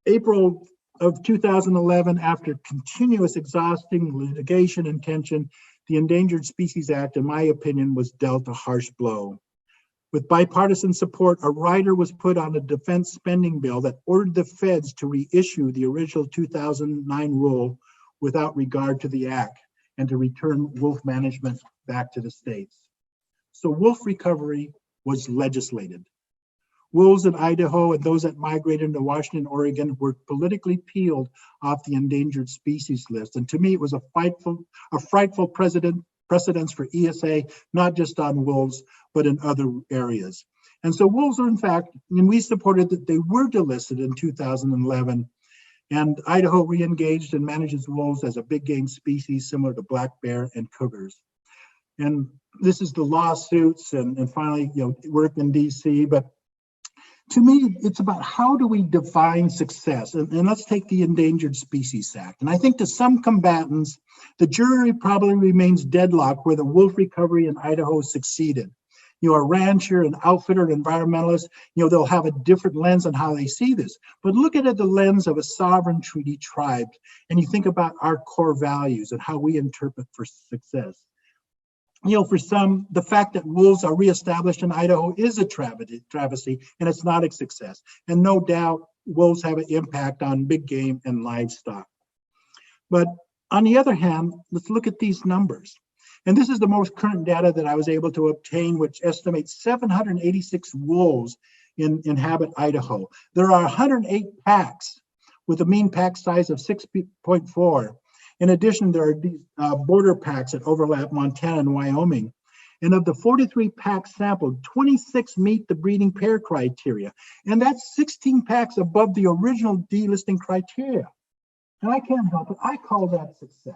April of 2011, after continuous exhausting litigation and tension, the Endangered Species Act, in my opinion, was dealt a harsh blow. With bipartisan support, a rider was put on a defense spending bill that ordered the feds to reissue the original 2009 rule without regard to the act, and to return wolf management back to the states. So wolf recovery was legislated. Wolves in Idaho and those that migrated into Washington and Oregon were politically peeled off the endangered species list. And to me, it was a frightful precedence for ESA, not just on wolves, but in other areas. And so wolves are, in fact, and we supported that they were delisted in 2011. And Idaho re-engaged and manages wolves as a big game species similar to black bear and cougars. And this is the lawsuits and finally, work in DC. But to me, it's about how do we define success? And let's take the Endangered Species Act. And I think to some combatants, the jury probably remains deadlocked where the wolf recovery in Idaho succeeded. A rancher, an outfitter, an environmentalist, they'll have a different lens on how they see this. But look at it the lens of a sovereign treaty tribe, and you think about our core values and how we interpret for success. For some, the fact that wolves are reestablished in Idaho is a travesty, and it's not a success. And no doubt, wolves have an impact on big game and livestock. But on the other hand, let's look at these numbers. And this is the most current data that I was able to obtain, which estimates 786 wolves inhabit Idaho. There are 108 packs with a mean pack size of 6.4. In addition, there are these border packs that overlap Montana and Wyoming. And of the 43 packs sampled, 26 meet the breeding pair criteria. And that's 16 packs above the original delisting criteria. And I can't help it, I call that success.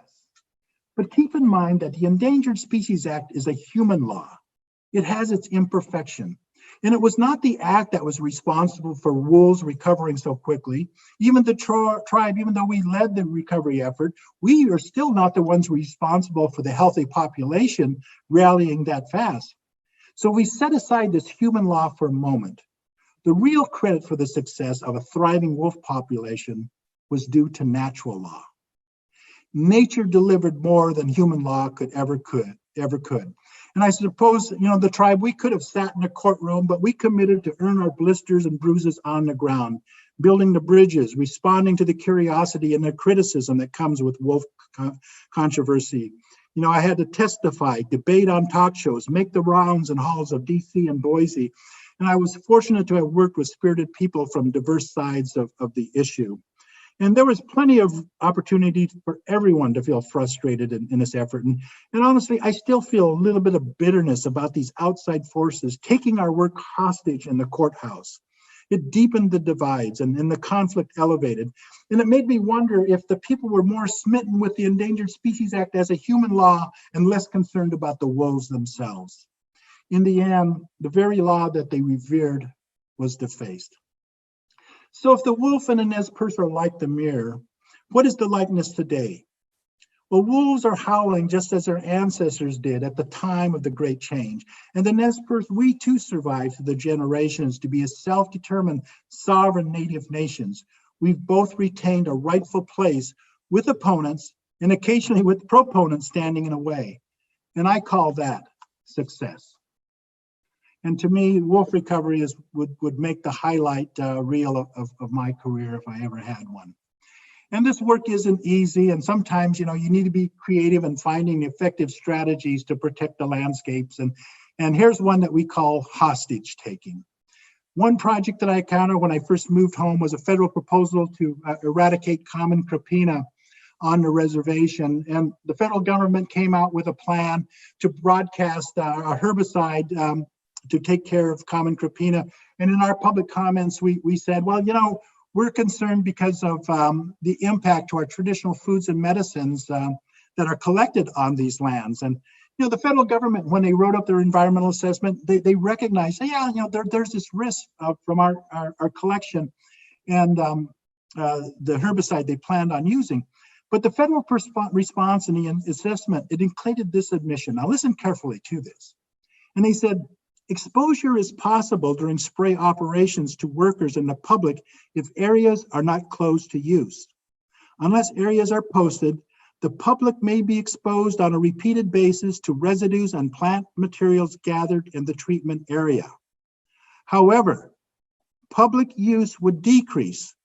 But keep in mind that the Endangered Species Act is a human law. It has its imperfection. And it was not the act that was responsible for wolves recovering so quickly. Even the tribe, even though we led the recovery effort, we are still not the ones responsible for the healthy population rallying that fast. So we set aside this human law for a moment. The real credit for the success of a thriving wolf population was due to natural law. Nature delivered more than human law ever could. And I suppose, the tribe, we could have sat in a courtroom, but we committed to earn our blisters and bruises on the ground, building the bridges, responding to the curiosity and the criticism that comes with wolf controversy. I had to testify, debate on talk shows, make the rounds in halls of DC and Boise. And I was fortunate to have worked with spirited people from diverse sides of the issue. And there was plenty of opportunity for everyone to feel frustrated in this effort. And honestly, I still feel a little bit of bitterness about these outside forces taking our work hostage in the courthouse. It deepened the divides and the conflict elevated. And it made me wonder if the people were more smitten with the Endangered Species Act as a human law and less concerned about the wolves themselves. In the end, the very law that they revered was defaced. So if the wolf and the Nez Perce are like the mirror, what is the likeness today? Well, wolves are howling just as their ancestors did at the time of the Great Change. And the Nez Perce, we too survived through the generations to be a self-determined, sovereign native nations. We've both retained a rightful place with opponents and occasionally with proponents standing in the way. And I call that success. And to me, wolf recovery would make the highlight reel of my career if I ever had one. And this work isn't easy, and sometimes you need to be creative in finding effective strategies to protect the landscapes. And here's one that we call hostage taking. One project that I encountered when I first moved home was a federal proposal to eradicate common crapina on the reservation. And the federal government came out with a plan to broadcast a herbicide to take care of common crapina. And in our public comments, we said, well, we're concerned because of the impact to our traditional foods and medicines that are collected on these lands. And, the federal government, when they wrote up their environmental assessment, they recognized, there's this risk from our collection and the herbicide they planned on using. But the federal response in the assessment, it included this admission. Now listen carefully to this. And they said, exposure is possible during spray operations to workers and the public if areas are not closed to use. Unless areas are posted, the public may be exposed on a repeated basis to residues and plant materials gathered in the treatment area. However, public use would decrease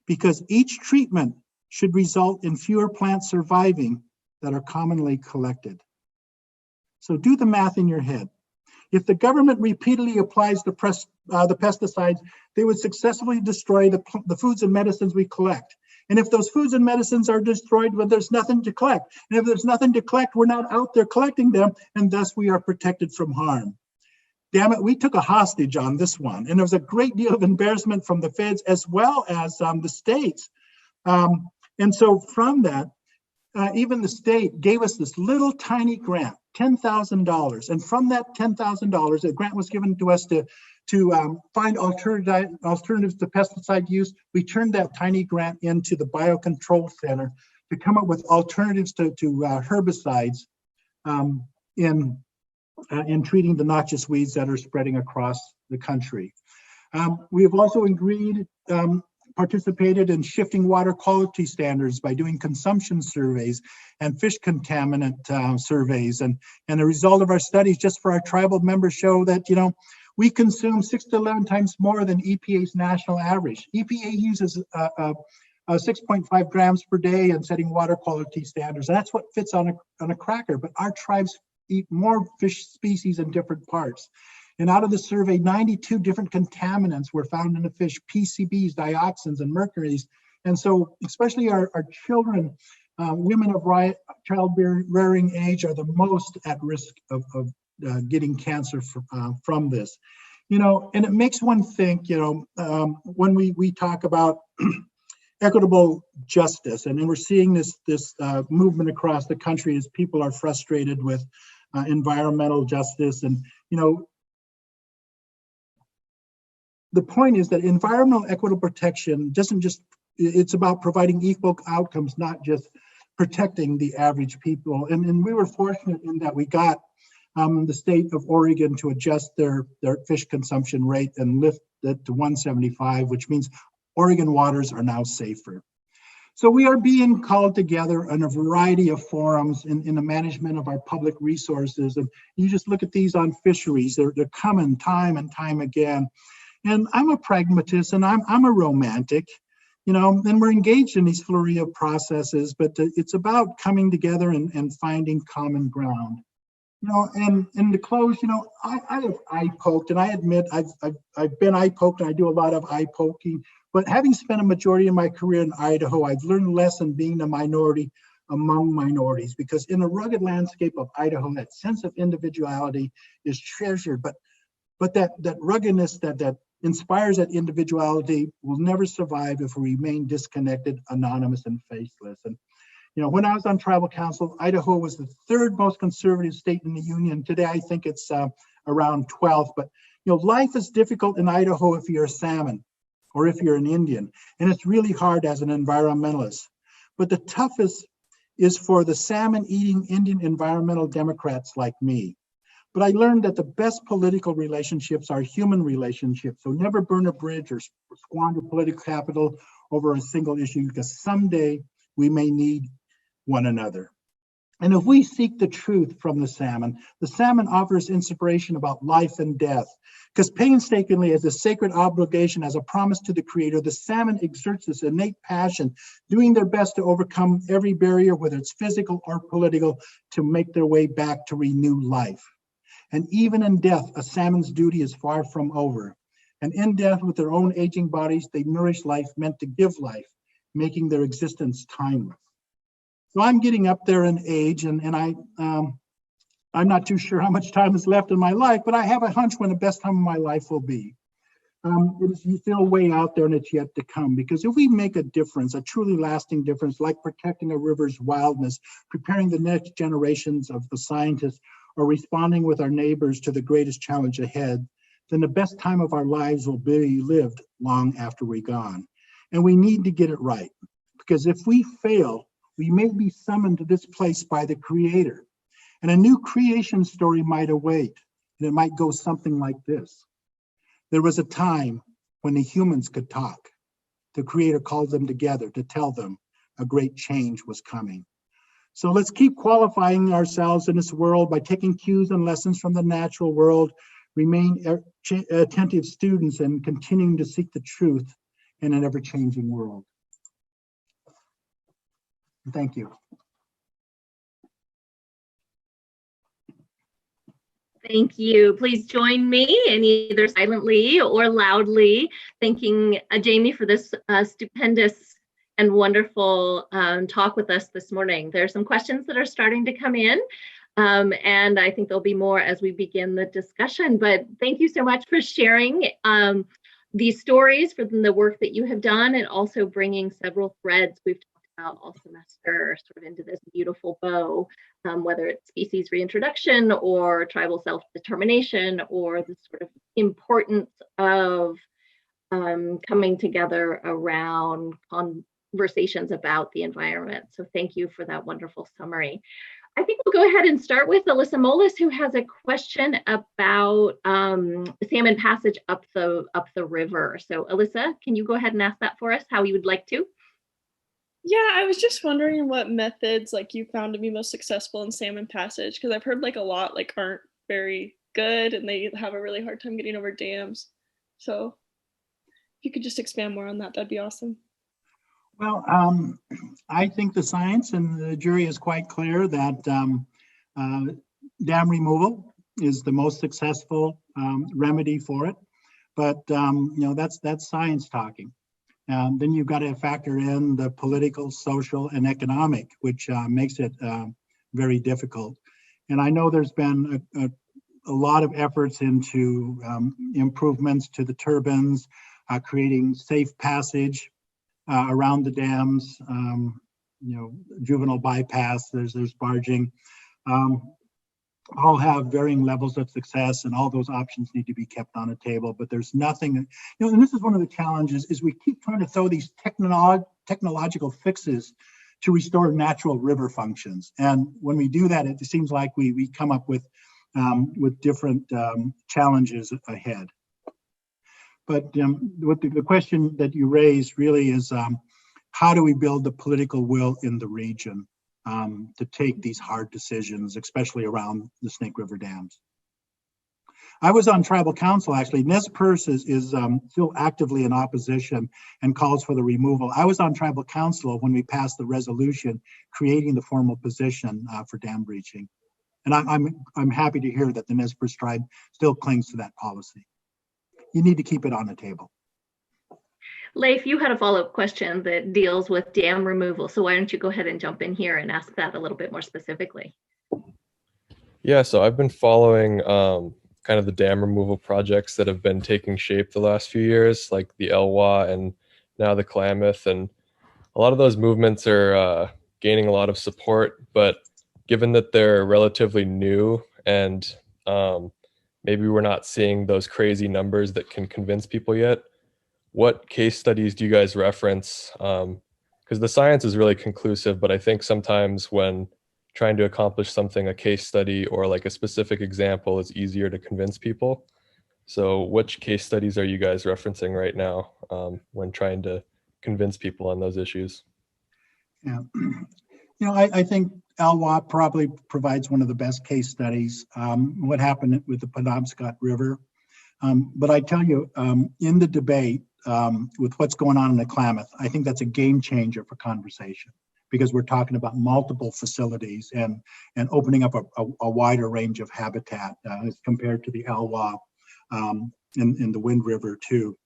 because each treatment should result in fewer plants surviving that are commonly collected. So do the math in your head. If the government repeatedly applies the pesticides, they would successfully destroy the foods and medicines we collect. And if those foods and medicines are destroyed, well, there's nothing to collect. And if there's nothing to collect, we're not out there collecting them, and thus we are protected from harm. Damn it, we took a hostage on this one. And there was a great deal of embarrassment from the feds as well as the states. And so from that, even the state gave us this little tiny grant, $10,000. And from that $10,000, a grant was given to us to find alternatives to pesticide use. We turned that tiny grant into the Biocontrol Center to come up with alternatives to herbicides in treating the noxious weeds that are spreading across the country. We have also participated in shifting water quality standards by doing consumption surveys and fish contaminant surveys. And the result of our studies just for our tribal members show that, we consume 6 to 11 times more than EPA's national average. EPA uses 6.5 grams per day in setting water quality standards. And that's what fits on a cracker, but our tribes eat more fish species in different parts. And out of the survey, 92 different contaminants were found in the fish, PCBs, dioxins, and mercuries. And so especially our children, women of childbearing age are the most at risk of getting cancer from this. And it makes one think, when we talk about equitable justice, and then we're seeing this movement across the country as people are frustrated with environmental justice. And, the point is that environmental equitable protection it's about providing equal outcomes, not just protecting the average people. And we were fortunate in that we got the state of Oregon to adjust their fish consumption rate and lift that to 175, which means Oregon waters are now safer. So we are being called together in a variety of forums in the management of our public resources. And you just look at these on fisheries, they're coming time and time again. And I'm a pragmatist and I'm a romantic, and we're engaged in these flurry of processes, but it's about coming together and finding common ground. And to close, I have eye poked, and I admit I've been eye poked, and I do a lot of eye poking. But having spent a majority of my career in Idaho, I've learned less in being a minority among minorities, because in the rugged landscape of Idaho, that sense of individuality is treasured. But that ruggedness that inspires that individuality will never survive if we remain disconnected, anonymous, and faceless. And when I was on tribal council, Idaho was the third most conservative state in the union. Today, I think it's around 12th. But life is difficult in Idaho if you're a salmon or if you're an Indian, and it's really hard as an environmentalist. But the toughest is for the salmon-eating Indian environmental Democrats like me. But I learned that the best political relationships are human relationships. So never burn a bridge or squander political capital over a single issue, because someday we may need one another. And if we seek the truth from the salmon offers inspiration about life and death, because painstakingly, as a sacred obligation, as a promise to the Creator, the salmon exerts this innate passion, doing their best to overcome every barrier, whether it's physical or political, to make their way back to renew life. And even in death, a salmon's duty is far from over. And in death, with their own aging bodies, they nourish life meant to give life, making their existence timeless. So I'm getting up there in age, and I'm not too sure how much time is left in my life, but I have a hunch when the best time of my life will be. It's still way out there, and it's yet to come. Because if we make a difference, a truly lasting difference, like protecting a river's wildness, preparing the next generations of the scientists, or responding with our neighbors to the greatest challenge ahead, then the best time of our lives will be lived long after we're gone. And we need to get it right, because if we fail, we may be summoned to this place by the Creator. And a new creation story might await, and it might go something like this. There was a time when the humans could talk. The Creator called them together to tell them a great change was coming. So let's keep qualifying ourselves in this world by taking cues and lessons from the natural world, remain attentive students, and continuing to seek the truth in an ever-changing world. Thank you. Thank you. Please join me in either silently or loudly thanking Jaime for this stupendous and wonderful talk with us this morning. There are some questions that are starting to come in, and I think there'll be more as we begin the discussion. But thank you so much for sharing these stories, for the work that you have done, and also bringing several threads we've talked about all semester sort of into this beautiful bow, whether it's species reintroduction or tribal self-determination, or the sort of importance of coming together around conversations about the environment. So thank you for that wonderful summary. I think we'll go ahead and start with Alyssa Molis, who has a question about salmon passage up the river. So Alyssa, can you go ahead and ask that for us, how you would like to? Yeah, I was just wondering what methods you found to be most successful in salmon passage, because I've heard a lot aren't very good and they have a really hard time getting over dams. So if you could just expand more on that, that'd be awesome. Well, I think the science and the jury is quite clear that dam removal is the most successful remedy for it. But that's science talking. Then you've got to factor in the political, social, and economic, which makes it very difficult. And I know there's been a lot of efforts into improvements to the turbines, creating safe passage around the dams, juvenile bypass, there's barging. All have varying levels of success, and all those options need to be kept on the table. But there's nothing, and this is one of the challenges, is we keep trying to throw these technological fixes to restore natural river functions. And when we do that, it seems like we come up with different challenges ahead. But what the question that you raised really is, how do we build the political will in the region to take these hard decisions, especially around the Snake River dams? I was on tribal council, actually. Nez Perce is still actively in opposition and calls for the removal. I was on tribal council when we passed the resolution creating the formal position for dam breaching. And I'm happy to hear that the Nez Perce tribe still clings to that policy. You need to keep it on the table. Leif, you had a follow-up question that deals with dam removal. So why don't you go ahead and jump in here and ask that a little bit more specifically? Yeah, so I've been following kind of the dam removal projects that have been taking shape the last few years, like the Elwha and now the Klamath. And a lot of those movements are gaining a lot of support, but given that they're relatively new and maybe we're not seeing those crazy numbers that can convince people yet, what case studies do you guys reference? Because the science is really conclusive, but I think sometimes when trying to accomplish something, a case study or like a specific example is easier to convince people. So which case studies are you guys referencing right now when trying to convince people on those issues? Yeah, I think Elwha probably provides one of the best case studies, what happened with the Penobscot River. But I tell you, in the debate with what's going on in the Klamath, I think that's a game changer for conversation, because we're talking about multiple facilities and opening up a wider range of habitat as compared to the Elwha in the Wind River too.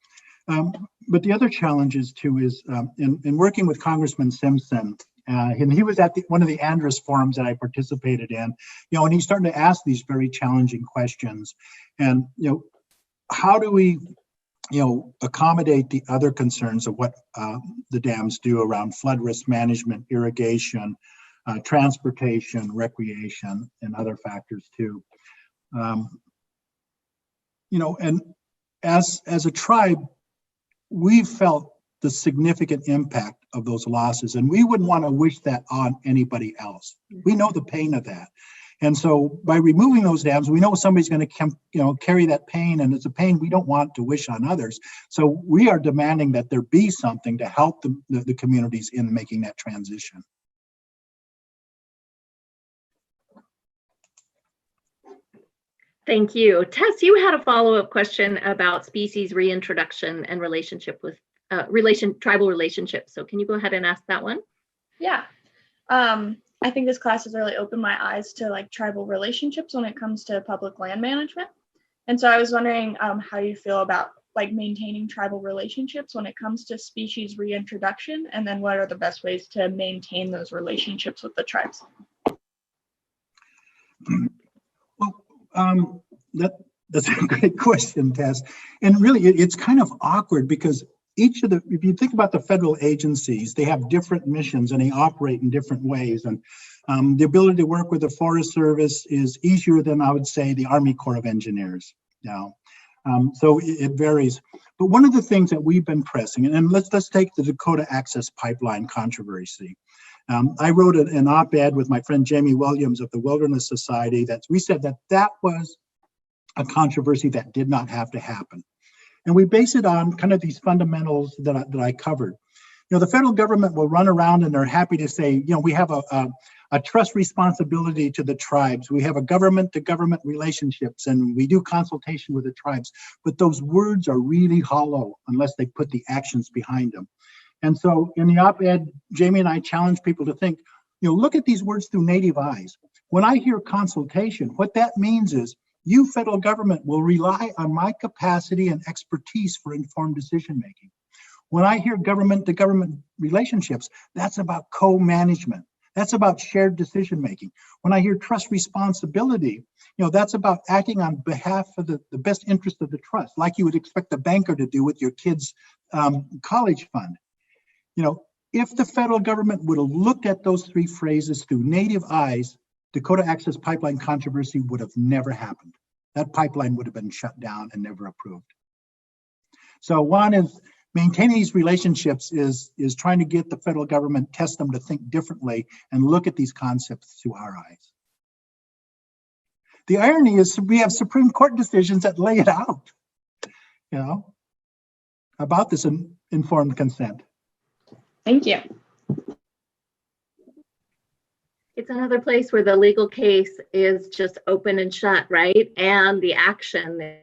But the other challenges too is in working with Congressman Simpson, and he was at one of the Andrus forums that I participated in, and he's starting to ask these very challenging questions. And, how do we, accommodate the other concerns of what the dams do around flood risk management, irrigation, transportation, recreation, and other factors too. And as a tribe, we've felt the significant impact of those losses, and we wouldn't want to wish that on anybody else. We know the pain of that. And so by removing those dams, we know somebody's going to carry that pain, and it's a pain we don't want to wish on others. So we are demanding that there be something to help the communities in making that transition. Thank you. Tess, you had a follow-up question about species reintroduction and relationship with tribal relationships. So can you go ahead and ask that one? Yeah. I think this class has really opened my eyes to tribal relationships when it comes to public land management. And so I was wondering how you feel about maintaining tribal relationships when it comes to species reintroduction, and then what are the best ways to maintain those relationships with the tribes? Well, that's a great question, Tess. And really, it's kind of awkward because if you think about the federal agencies, they have different missions and they operate in different ways. And the ability to work with the Forest Service is easier than, I would say, the Army Corps of Engineers now. So it varies. But one of the things that we've been pressing, and let's take the Dakota Access Pipeline controversy. I wrote an op-ed with my friend Jaime Williams of the Wilderness Society that we said that was a controversy that did not have to happen. And we base it on kind of these fundamentals that I covered. The federal government will run around and they're happy to say, we have a trust responsibility to the tribes. We have a government-to-government relationships, and we do consultation with the tribes. But those words are really hollow unless they put the actions behind them. And so in the op-ed, Jaime and I challenge people to think, look at these words through Native eyes. When I hear consultation, what that means is you, federal government, will rely on my capacity and expertise for informed decision-making. When I hear government-to-government relationships, that's about co-management. That's about shared decision-making. When I hear trust responsibility, that's about acting on behalf of the best interest of the trust, like you would expect a banker to do with your kid's college fund. If the federal government would have looked at those three phrases through Native eyes, Dakota Access Pipeline controversy would have never happened. That pipeline would have been shut down and never approved. So one is maintaining these relationships is trying to get the federal government, test them to think differently and look at these concepts through our eyes. The irony is we have Supreme Court decisions that lay it out. about this informed consent. Thank you. It's another place where the legal case is just open and shut, right? And the action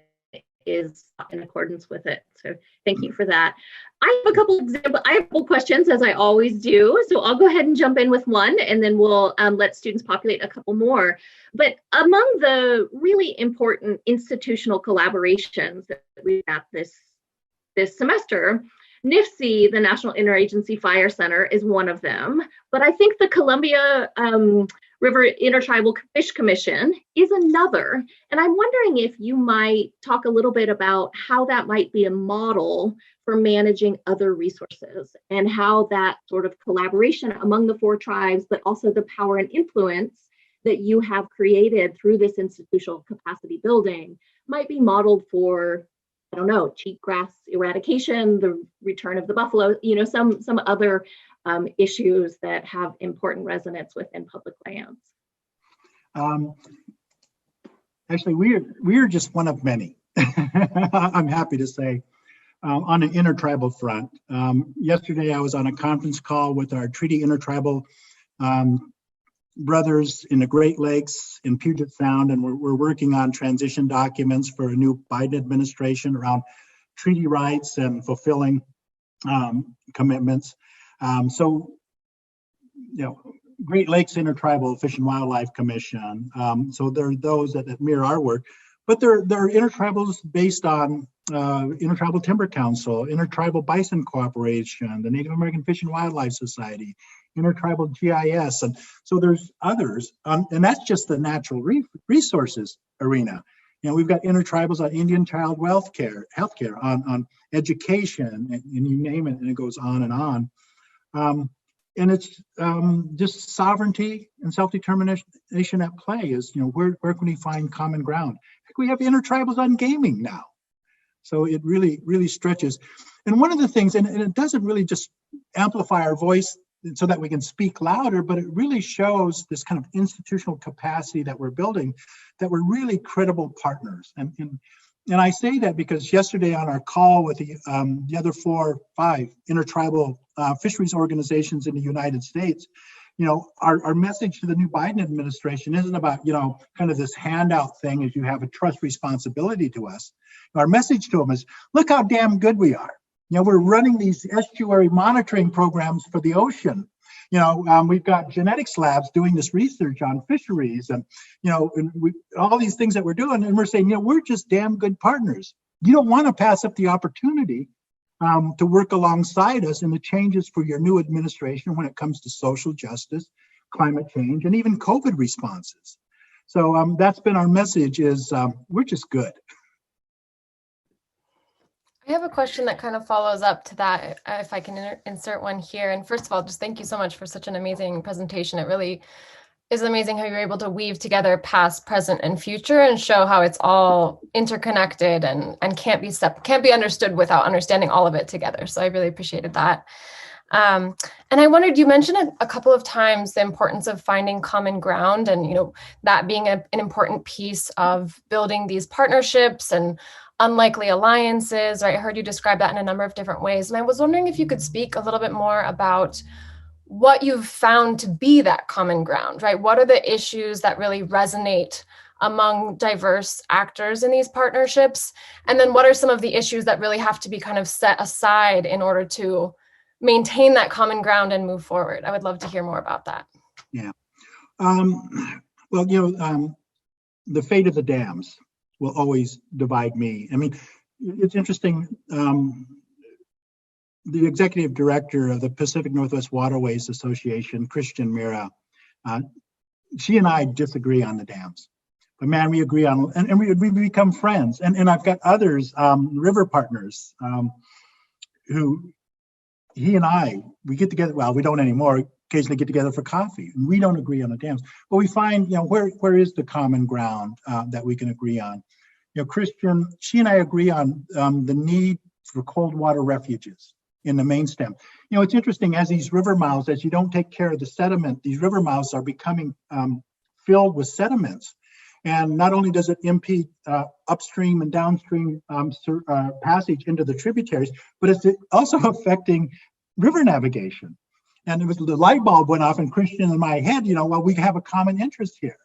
is in accordance with it. So thank you for that. I have a couple questions, as I always do. So I'll go ahead and jump in with one, and then we'll let students populate a couple more. But among the really important institutional collaborations that we've got this semester, NIFC, the National Interagency Fire Center, is one of them. But I think the Columbia River Intertribal Fish Commission is another. And I'm wondering if you might talk a little bit about how that might be a model for managing other resources, and how that sort of collaboration among the 4 tribes, but also the power and influence that you have created through this institutional capacity building, might be modeled for, I don't know, cheatgrass eradication, the return of the buffalo, some other issues that have important resonance within public lands. Actually, we are just one of many. I'm happy to say, on an intertribal front. Yesterday, I was on a conference call with our treaty intertribal brothers in the Great Lakes, in Puget Sound, and we're working on transition documents for a new Biden administration around treaty rights and fulfilling commitments. So, Great Lakes Intertribal Fish and Wildlife Commission. So there are those that mirror our work, but there are intertribals based on Intertribal Timber Council, Intertribal Bison Cooperation, the Native American Fish and Wildlife Society, Intertribal GIS, and so there's others, and that's just the natural resources arena. We've got intertribals on Indian child healthcare, on education, and you name it, and it goes on and on. And it's just sovereignty and self-determination at play. Is where can we find common ground? We have intertribals on gaming now, so it really stretches. And one of the things, and it doesn't really just amplify our voice so that we can speak louder, but it really shows this kind of institutional capacity that we're building, that we're really credible partners. And I say that because yesterday on our call with the other 5 intertribal fisheries organizations in the United States, our message to the new Biden administration isn't about, kind of this handout thing as you have a trust responsibility to us. Our message to them is, look how damn good we are. We're running these estuary monitoring programs for the ocean. We've got genetics labs doing this research on fisheries, and all these things that we're doing, and we're saying, we're just damn good partners. You don't want to pass up the opportunity to work alongside us in the changes for your new administration when it comes to social justice, climate change, and even COVID responses. So that's been our message: is we're just good. I have a question that kind of follows up to that, if I can insert one here. And first of all, just thank you so much for such an amazing presentation. It really is amazing how you're able to weave together past, present, and future, and show how it's all interconnected and can't be understood without understanding all of it together. So I really appreciated that. And I wondered, you mentioned a couple of times the importance of finding common ground, and that being an important piece of building these partnerships and unlikely alliances. Right? I heard you describe that in a number of different ways. And I was wondering if you could speak a little bit more about what you've found to be that common ground, right? What are the issues that really resonate among diverse actors in these partnerships? And then what are some of the issues that really have to be kind of set aside in order to maintain that common ground and move forward? I would love to hear more about that. Yeah. Well, the fate of the dams will always divide me. I mean, it's interesting. The executive director of the Pacific Northwest Waterways Association, Christian Mira, she and I disagree on the dams. But man, we agree on, and we become friends. And I've got others, river partners, who he and I, we get together, well, we don't anymore, occasionally get together for coffee. And we don't agree on the dams, but we find, where is the common ground that we can agree on? Christian, she and I agree on the need for cold water refuges in the main stem. It's interesting, as these river mouths, as you don't take care of the sediment, these river mouths are becoming filled with sediments. And not only does it impede upstream and downstream passage into the tributaries, but it's also affecting river navigation. And it was the light bulb went off in Christian in my head, well, we have a common interest here.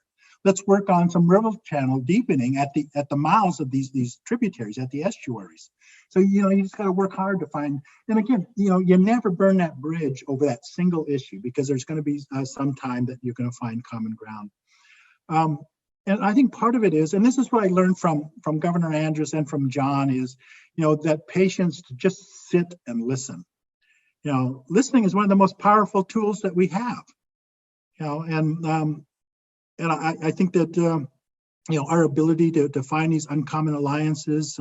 Let's work on some river channel deepening at the mouths of these tributaries, at the estuaries. So, you just got to work hard to find, and again, you never burn that bridge over that single issue, because there's going to be some time that you're going to find common ground. And I think part of it is, and this is what I learned from Governor Andrus and from John, is, that patience to just sit and listen. Listening is one of the most powerful tools that we have. And I think that our ability to find these uncommon alliances.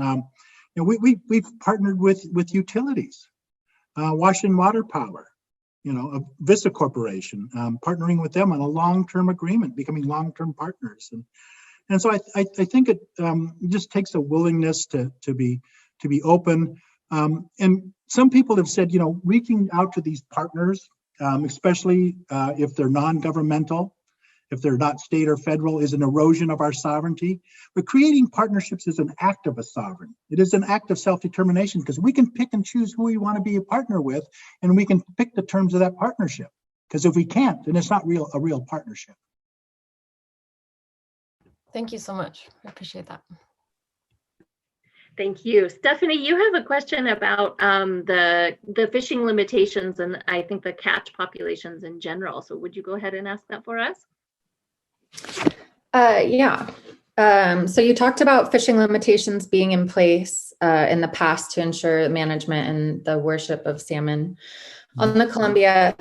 We've partnered with utilities, Washington Water Power, Vista Corporation, partnering with them on a long-term agreement, becoming long-term partners, and so I think it just takes a willingness to be open. And some people have said, reaching out to these partners, especially if they're non-governmental, if they're not state or federal, is an erosion of our sovereignty. But creating partnerships is an act of a sovereign. It is an act of self-determination, because we can pick and choose who we want to be a partner with, and we can pick the terms of that partnership. Because if we can't, then it's not a real partnership. Thank you so much. I appreciate that. Thank you. Stephanie, you have a question about the fishing limitations and I think the catch populations in general. So would you go ahead and ask that for us? Yeah. So you talked about fishing limitations being in place in the past to ensure management and the worship of salmon on the Columbia.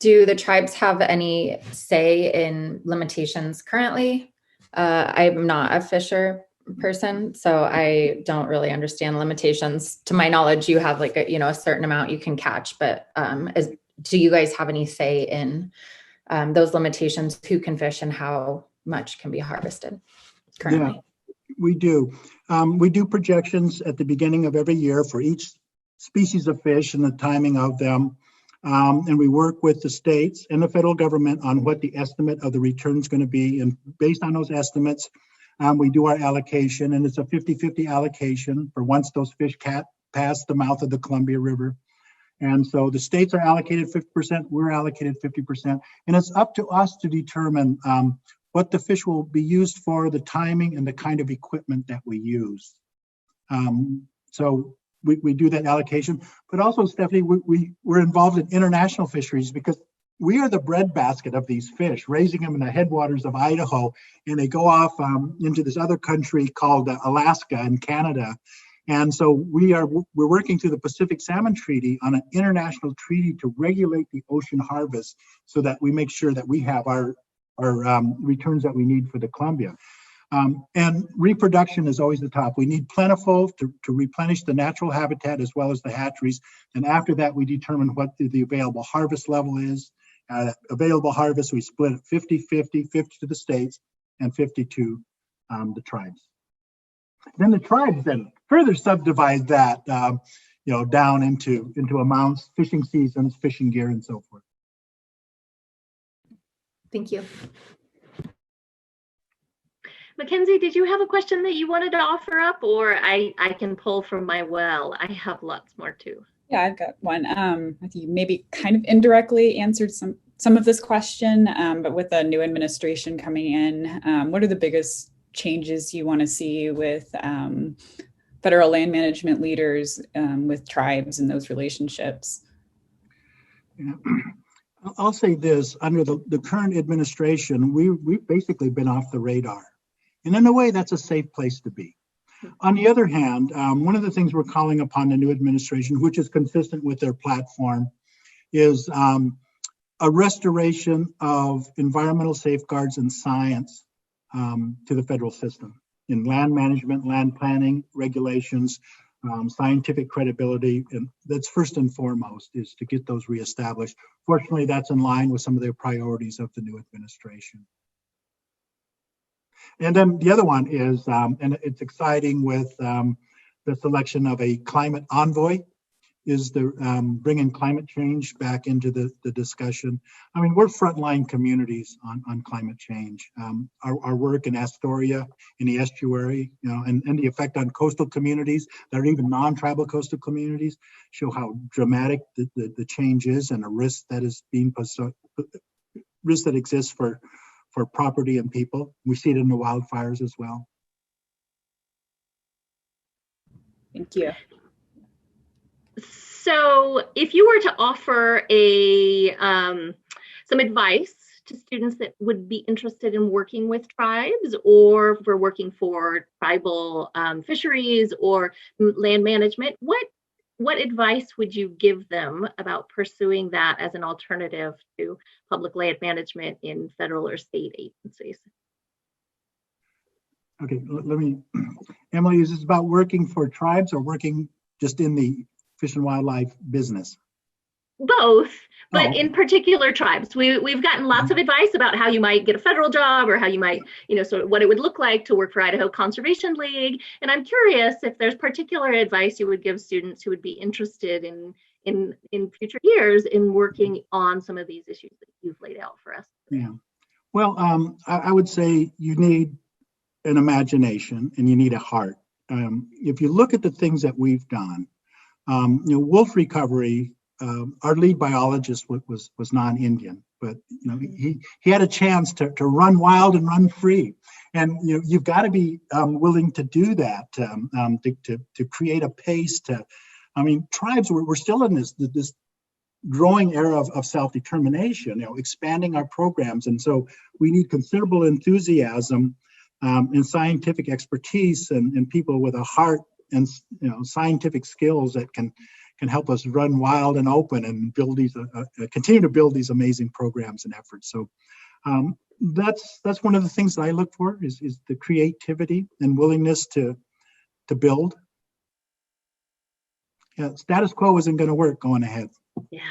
Do the tribes have any say in limitations currently? I'm not a fisher person, so I don't really understand limitations. To my knowledge, you have like a certain amount you can catch, but do you guys have any say in those limitations, who can fish and how much can be harvested currently? Yeah, we do. We do projections at the beginning of every year for each species of fish and the timing of them. And we work with the states and the federal government on what the estimate of the return is going to be. And based on those estimates, we do our allocation, and it's a 50-50 allocation for once those fish pass the mouth of the Columbia River. And so the states are allocated 50%, we're allocated 50%, and it's up to us to determine what the fish will be used for, the timing, and the kind of equipment that we use. So we do that allocation, but also, Stephanie, we're involved in international fisheries because we are the breadbasket of these fish, raising them in the headwaters of Idaho, and they go off into this other country called Alaska and Canada. And so we're working through the Pacific Salmon Treaty on an international treaty to regulate the ocean harvest so that we make sure that we have our returns that we need for the Columbia. And reproduction is always the top. We need plentiful to replenish the natural habitat as well as the hatcheries. And after that, we determine what the available harvest level is. Available harvest, we split it 50-50, 50 to the states and 50 to the tribes. Then the tribes then further subdivide that, down into amounts, fishing seasons, fishing gear, and so forth. Thank you. Mackenzie, did you have a question that you wanted to offer up, or I can pull from my well? I have lots more too. Yeah, I've got one. I think you maybe kind of indirectly answered some of this question, but with the new administration coming in, what are the biggest changes you want to see with federal land management leaders, with tribes and those relationships? Yeah. I'll say this, under the current administration, we've basically been off the radar. And in a way, that's a safe place to be. On the other hand, one of the things we're calling upon the new administration, which is consistent with their platform, is a restoration of environmental safeguards and science to the federal system in land management, land planning, regulations, scientific credibility. And that's first and foremost, is to get those reestablished. Fortunately, that's in line with some of the priorities of the new administration. And then the other one is, and it's exciting with the selection of a climate envoy. is the bringing climate change back into the discussion. I mean, we're frontline communities on climate change. Our work in Astoria, in the estuary, and the effect on coastal communities that are even non-tribal coastal communities show how dramatic the change is, and a risk that is being risk that exists for property and people. We see it in the wildfires as well. Thank you. So if you were to offer some advice to students that would be interested in working with tribes, or for working for tribal fisheries or land management, what advice would you give them about pursuing that as an alternative to public land management in federal or state agencies? Okay, let me, Emily, is this about working for tribes or working just in the fish and wildlife business? Both, but okay. In particular tribes. We've gotten lots of advice about how you might get a federal job, or how you might, sort of what it would look like to work for Idaho Conservation League. And I'm curious if there's particular advice you would give students who would be interested in future years in working on some of these issues that you've laid out for us. Yeah. Well, I would say you need an imagination and you need a heart. If you look at the things that we've done, wolf recovery, our lead biologist was non-Indian, but he had a chance to run wild and run free, and you've got to be willing to do that to create a pace. Tribes we're still in this growing era of self-determination, expanding our programs, and so we need considerable enthusiasm and scientific expertise and people with a heart and scientific skills that can help us run wild and open and build these continue to build these amazing programs and efforts. So that's one of the things that I look for is the creativity and willingness to build. Yeah, status quo isn't going to work going ahead. Yeah.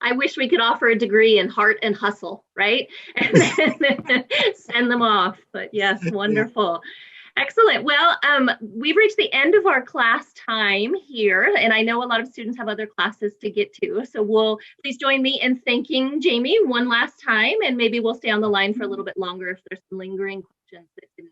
I wish we could offer a degree in heart and hustle, right? And then send them off. But yes, wonderful. Excellent. Well, we've reached the end of our class time here, and I know a lot of students have other classes to get to. So please join me in thanking Jaime one last time, and maybe we'll stay on the line for a little bit longer if there's some lingering questions that didn't